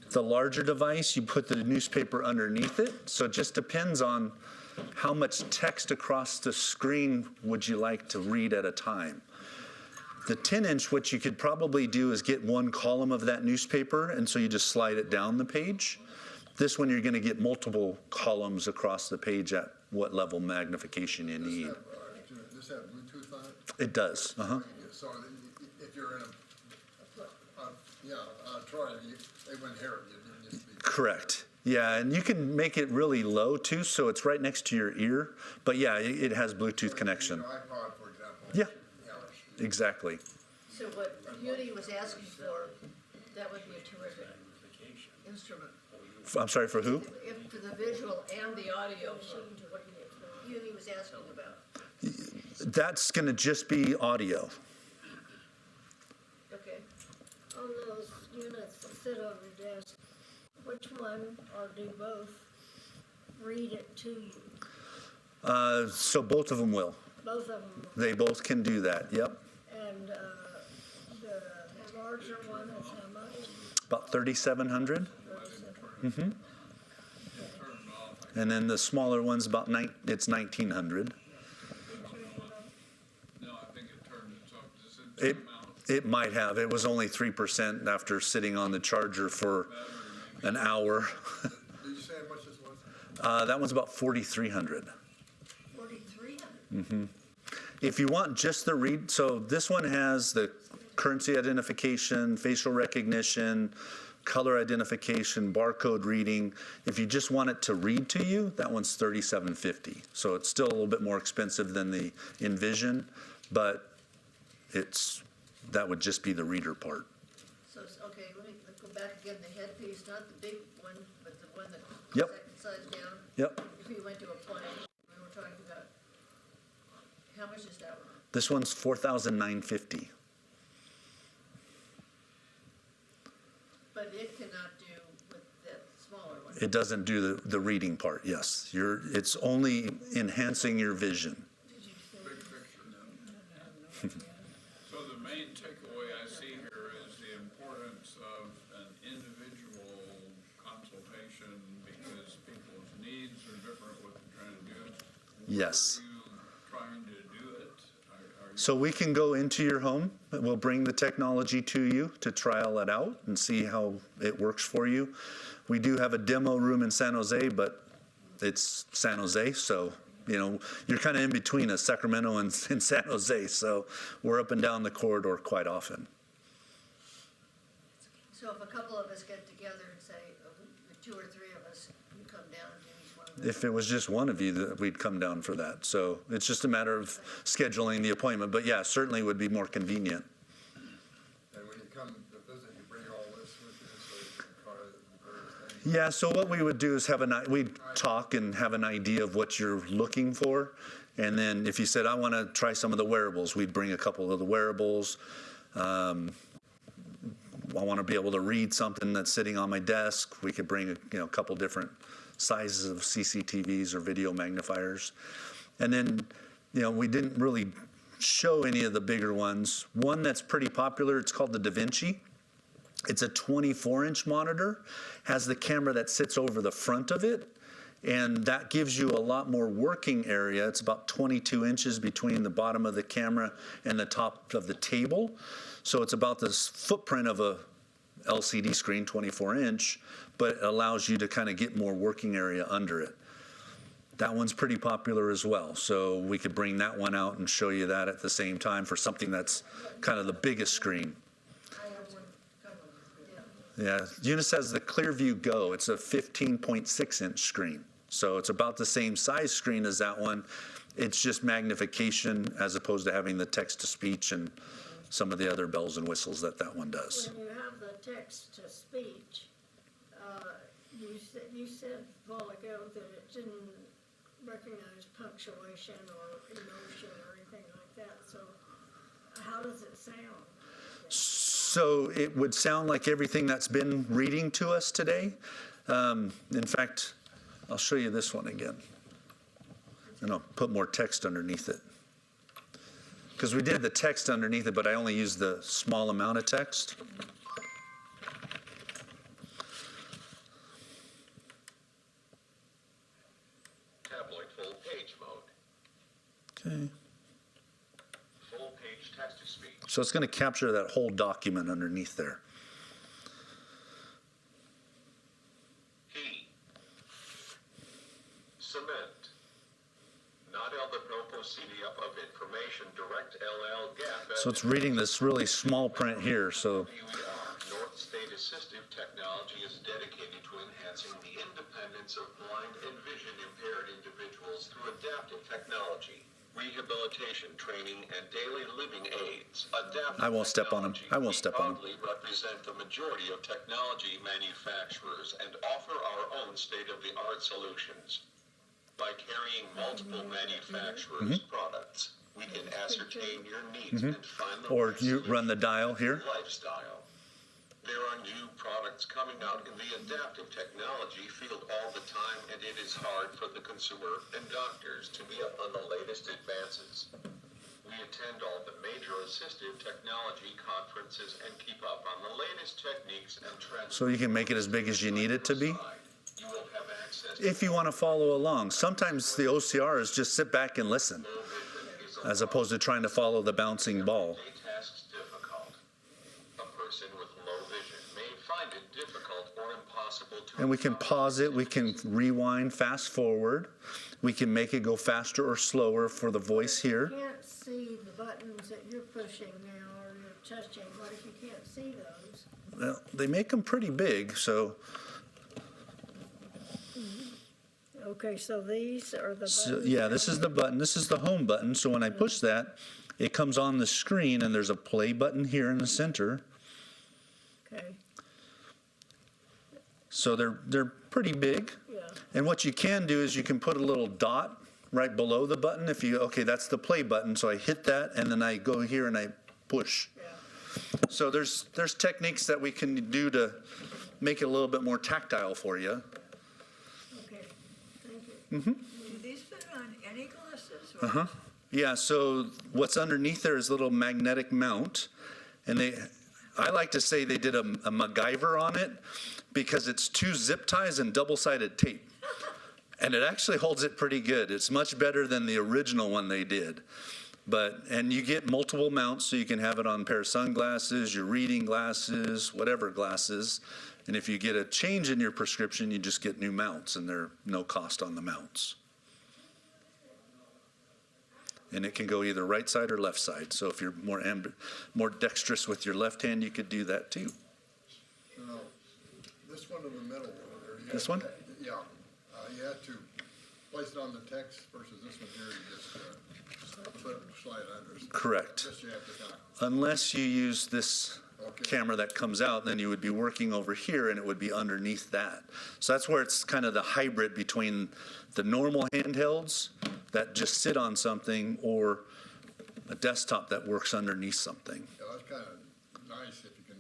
The larger device, you put the newspaper underneath it. So it just depends on how much text across the screen would you like to read at a time. The 10-inch, what you could probably do is get one column of that newspaper, and so you just slide it down the page. This one, you're going to get multiple columns across the page at what level magnification you need. Does that have Bluetooth on it? It does. Uh-huh. So if you're in Troy, they wouldn't hear it. You'd just be... Correct. Yeah, and you can make it really low too, so it's right next to your ear. But yeah, it has Bluetooth connection. Your iPod, for example. Yeah, exactly. So what Judy was asking for, that would be a terrific instrument. I'm sorry, for who? If for the visual and the audio, what Judy was asking about. That's going to just be audio. Okay. On those units that sit on your desk, which one or do both read it to you? So both of them will. Both of them. They both can do that. Yep. And the larger one is how much? About 3,700. Mm-hmm. And then the smaller one's about it's 1,900. No, I think it turned itself. Does It it might have. It was only 3% after sitting on the charger for an hour. Did you say how much this was? That one's about 4,300. 4,300. If you want just the read, so this one has the currency identification, facial recognition, color identification, barcode reading. If you just want it to read to you, that one's $3,750. So it's still a little bit more expensive than the Envision, but that would just be the reader part. So, okay, let's go back again. The headpiece, not the big one, but the one that Yep. second size down. Yep. If we went to a plane, we were talking about, how much is that one? This one's $4,950. But it cannot do with that smaller one. It doesn't do the reading part, yes. It's only enhancing your vision. Did you say? big picture now. So the main takeaway I see here is the importance of an individual consultation because people's needs are different what they're trying to do. Yes. Where are you trying to do it? So we can go into your home. We'll bring the technology to you to trial it out and see how it works for you. We do have a demo room in San Jose, but it's San Jose, so you're kind of in between us, Sacramento and San Jose, so we're up and down the corridor quite often. So if a couple of us get together and say, the 2 or 3 of us, you come down and do each one of them. If it was just one of you, we'd come down for that. So it's just a matter of scheduling the appointment. But yeah, certainly would be more convenient. And when you come to visit, you bring all this with you, so you can try the various things. Yeah, so what we would do is we'd talk and have an idea of what you're looking for. And then if you said, I want to try some of the wearables, we'd bring a couple of the wearables. I want to be able to read something that's sitting on my desk. We could bring a couple different sizes of CCTVs or video magnifiers. And then, we didn't really show any of the bigger ones. One that's pretty popular, it's called the Da Vinci. It's a 24-inch monitor, has the camera that sits over the front of it, and that gives you a lot more working area. It's about 22 inches between the bottom of the camera and the top of the table. So it's about the footprint of a LCD screen, 24-inch, but it allows you to kind of get more working area under it. That one's pretty popular as well. So we could bring that one out and show you that at the same time for something that's kind of the biggest screen. Yeah, Eunice has the Clearview Go. It's a 15.6-inch screen. So it's about the same size screen as that one. It's just magnification as opposed to having the text-to-speech and some of the other bells and whistles that one does. When you have the text-to-speech, you said a while ago that it didn't recognize punctuation or emotion or anything like that. So how does it sound? So it would sound like everything that's been reading to us today. In fact, I'll show you this one again. And I'll put more text underneath it. Because we did the text underneath it, but I only used the small amount of text. Tabloid full page mode. Okay. Full page text-to-speech. So it's going to capture that whole document underneath there. He. Cement. Not el de proposilio of information direct LL gap. So it's reading this really small print here. So North State Assistive Technology is dedicated to enhancing the independence of blind and vision impaired individuals through adaptive technology, rehabilitation training, and daily living aids. Adaptive I won't step on him. I won't step on him. We represent the majority of technology manufacturers and offer our own state-of-the-art solutions. By carrying multiple manufacturers' products, we can ascertain your needs and find the or right you solution run the dial here. for your lifestyle. There are new products coming out in the adaptive technology field all the time, and it is hard for the consumer and doctors to be up on the latest advances. We attend all the major assistive technology conferences and keep up on the latest techniques and trends. So you can make it as big as you need it to be. You will have access If you want to follow along. Sometimes the OCR is just sit back and listen, as opposed to trying to follow the bouncing ball. tasks difficult. A person with low vision may find it difficult or impossible to. And we can pause it, we can rewind, fast forward. We can make it go faster or slower for the voice here. You can't see the buttons that you're pushing now or you're touching. What if you can't see those? Well, they make them pretty big, so Okay, so these are the buttons. yeah, this is the button. This is the home button. So when I push that, it comes on the screen, and there's a play button here in the center. Okay, So they're pretty big. yeah. And what you can do is you can put a little dot right below the button. If you, okay, that's the play button. So I hit that, and then I go here and I push. Yeah. So there's techniques that we can do to make it a little bit more tactile for you. Okay, thank you. Do these fit on any glasses? Or? Yeah, so what's underneath there is a little magnetic mount. And I like to say they did a MacGyver on it because it's 2 zip ties and double-sided tape. And it actually holds it pretty good. It's much better than the original one they did. And you get multiple mounts, so you can have it on a pair of sunglasses, your reading glasses, whatever glasses. And if you get a change in your prescription, you just get new mounts, and there's no cost on the mounts. And it can go either right side or left side. So if you're more dexterous with your left hand, you could do that too. No, this one in the middle over there. This one? Yeah, you had to place it on the text versus this one here, you just put it, slide it under. Correct. This you have to kind Unless you use this Okay. camera that comes out, then you would be working over here and it would be underneath that. So that's where it's kind of the hybrid between the normal handhelds that just sit on something or a desktop that works underneath something. Yeah, that's kind of nice if you can,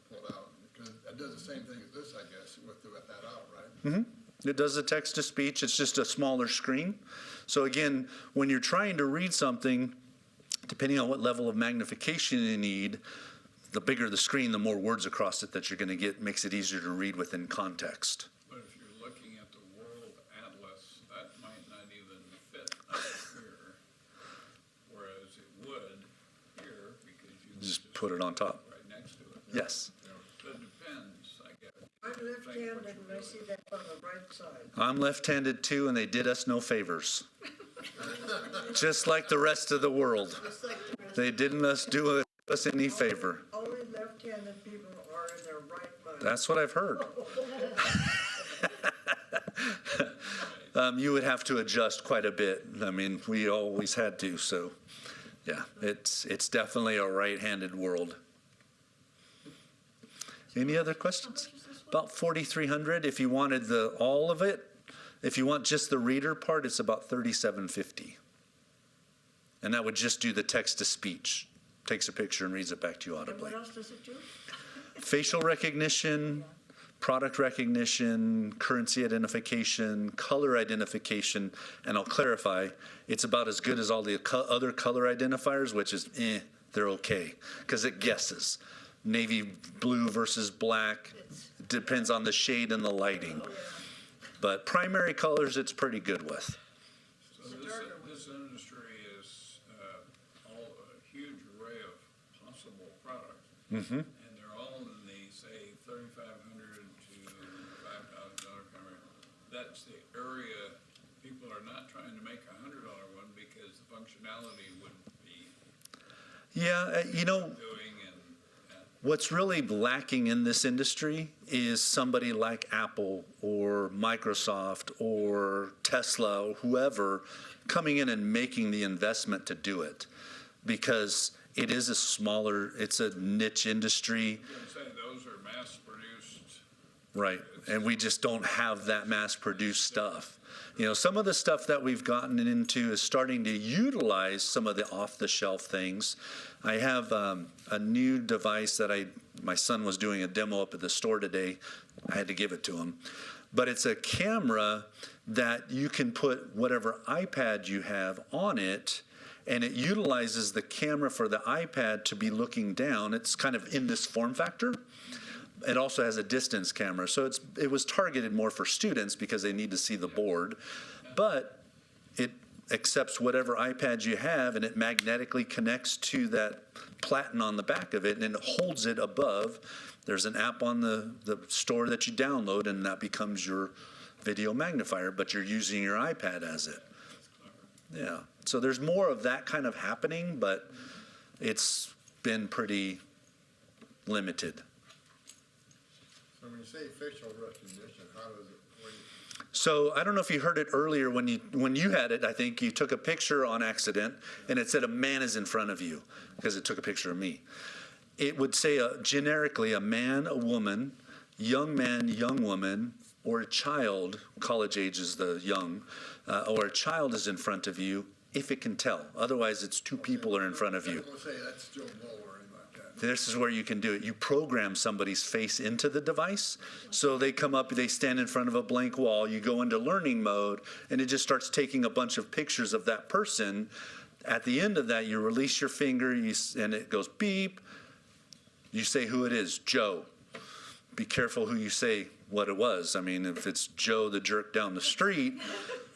pull it out, because it does the same thing as this, I guess, with that out, right? It does the text to speech. It's just a smaller screen. So again, when you're trying to read something, depending on what level of magnification you need, the bigger the screen, the more words across it that you're going to get. Makes it easier to read within context. But if you're looking at the World Atlas, that might not even fit up here, whereas it would here, because you Just put it on top. right next to it. Yes. So it depends, I guess. I'm left-handed and I see that on the right side. I'm left-handed too, and they did us no favors. Just like the rest of the world. Just like the rest. They didn't do us any favor. Only left-handed people are in their right mind. That's what I've heard. You would have to adjust quite a bit. I mean, we always had to, so yeah, it's definitely a right-handed world. Any other questions? About 4,300. If you wanted all of it, if you want just the reader part, it's about 3,750. And that would just do the text to speech. Takes a picture and reads it back to you And audibly. what else does it do? Facial recognition, product recognition, currency identification, color identification, and I'll clarify, it's about as good as all the other color identifiers, which is they're okay, because it guesses. Navy blue versus black, depends on the shade and the lighting. But primary colors, it's pretty good with. So this industry is all a huge array of possible products. Mm-hmm. And they're all in the, say, $3,500 to $5,000 camera. That's the area people are not trying to make a $100 one because the functionality wouldn't be Yeah, doing and what's really lacking in this industry is somebody like Apple or Microsoft or Tesla or whoever coming in and making the investment to do it, because it is it's a niche industry. I'd say those are mass-produced. Right, and we just don't have that mass-produced stuff. Some of the stuff that we've gotten into is starting to utilize some of the off-the-shelf things. I have a new device that my son was doing a demo up at the store today. I had to give it to him. But it's a camera that you can put whatever iPad you have on it, and it utilizes the camera for the iPad to be looking down. It's kind of in this form factor. It also has a distance camera, so it was targeted more for students because they need to see the board, but it accepts whatever iPad you have, and it magnetically connects to that platen on the back of it, and it holds it above. There's an app on the store that you download, and that becomes your video magnifier, but you're using your iPad as it. Yeah, so there's more of that kind of happening, but it's been pretty limited. So when you say facial recognition, how does it, So I don't know if you heard it earlier when you had it. I think you took a picture on accident, and it said a man is in front of you because it took a picture of me. It would say generically a man, a woman, young man, young woman, or a child, college age is the young, or a child is in front of you if it can tell. Otherwise, it's two people are in front of you. we'll say that's Joe Blow or anything like that. This is where you can do it. You program somebody's face into the device. So they come up, they stand in front of a blank wall, you go into learning mode, and it just starts taking a bunch of pictures of that person. At the end of that, you release your finger, and it goes beep. You say who it is, Joe. Be careful who you say what it was. I mean, if it's Joe the jerk down the street,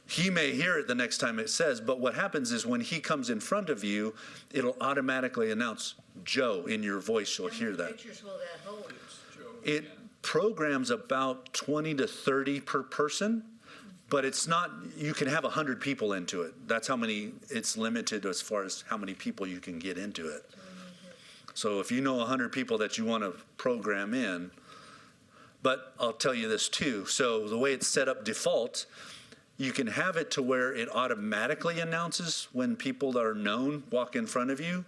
he may hear it the next time it says, but what happens is when he comes in front of you, it'll automatically announce Joe in your voice. You'll hear that. Pictures will that hold? It programs about 20 to 30 per person, but it's not, you can have 100 people into it. That's how many, it's limited as far as how many people you can get into it. So if you know 100 people that you want to program in, but I'll tell you this too. So the way it's set up default, you can have it to where it automatically announces when people that are known walk in front of you.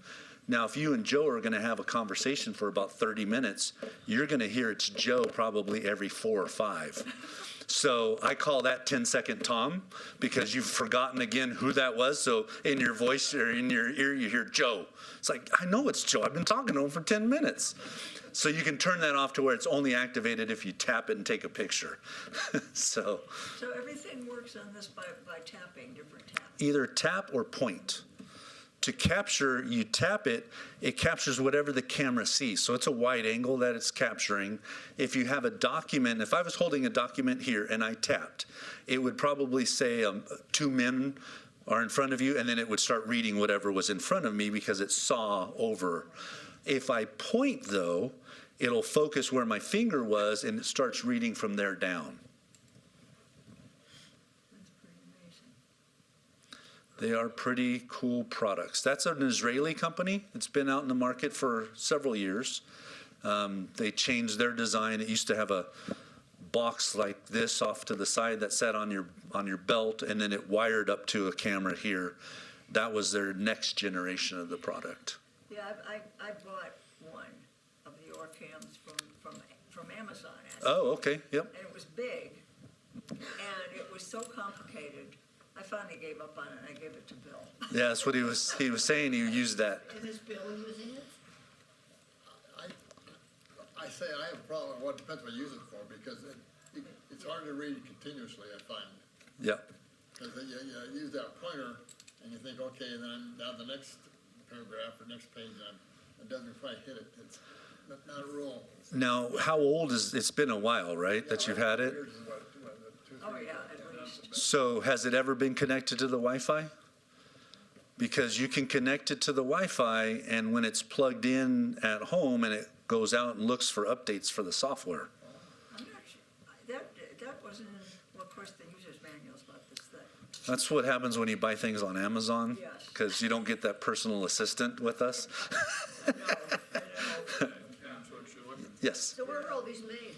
Now, if you and Joe are going to have a conversation for about 30 minutes, you're going to hear it's Joe probably every 4 or 5. So I call that 10-second Tom, because you've forgotten again who that was. So in your voice or in your ear, you hear Joe. It's like, I know it's Joe. I've been talking to him for 10 minutes. So you can turn that off to where it's only activated if you tap it and take a picture. So everything works on this by tapping different taps. either tap or point. To capture, you tap it, it captures whatever the camera sees. So it's a wide angle that it's capturing. If you have a document, if I was holding a document here and I tapped, it would probably say 2 men are in front of you, and then it would start reading whatever was in front of me because it saw over. If I point, though, it'll focus where my finger was, and it starts reading from there down. That's pretty amazing. They are pretty cool products. That's an Israeli company. It's been out in the market for several years. They changed their design. It used to have a box like this off to the side that sat on your belt, and then it wired up to a camera here. That was their next generation of the product. Yeah, I bought one of the Orcams from Amazon, actually. Oh, okay, yep. And it was big, and it was so complicated, I finally gave up on it, and I gave it to Bill. Yeah, that's what he was saying. He used that. Is Bill using it? I say I have a problem with what depends what you use it for, because it's hard to read continuously, I find. Yep. Because you use that pointer, and you think, okay, and then down the next paragraph or next page, it doesn't quite hit it. It's not a rule. Now, how old is it's been a while, right, that you've had it? Yours is what, 2, 3 Oh, yeah, years? at least. So has it ever been connected to the Wi-Fi? Because you can connect it to the Wi-Fi, and when it's plugged in at home and it goes out and looks for updates for the software. I'm not sure, that wasn't in, well, of course, the user's manual's about this thing. That's what happens when you buy things on Amazon, Yes. because you don't get that personal assistant with us. I know. That's what you're looking for. Yes. So where are all these made?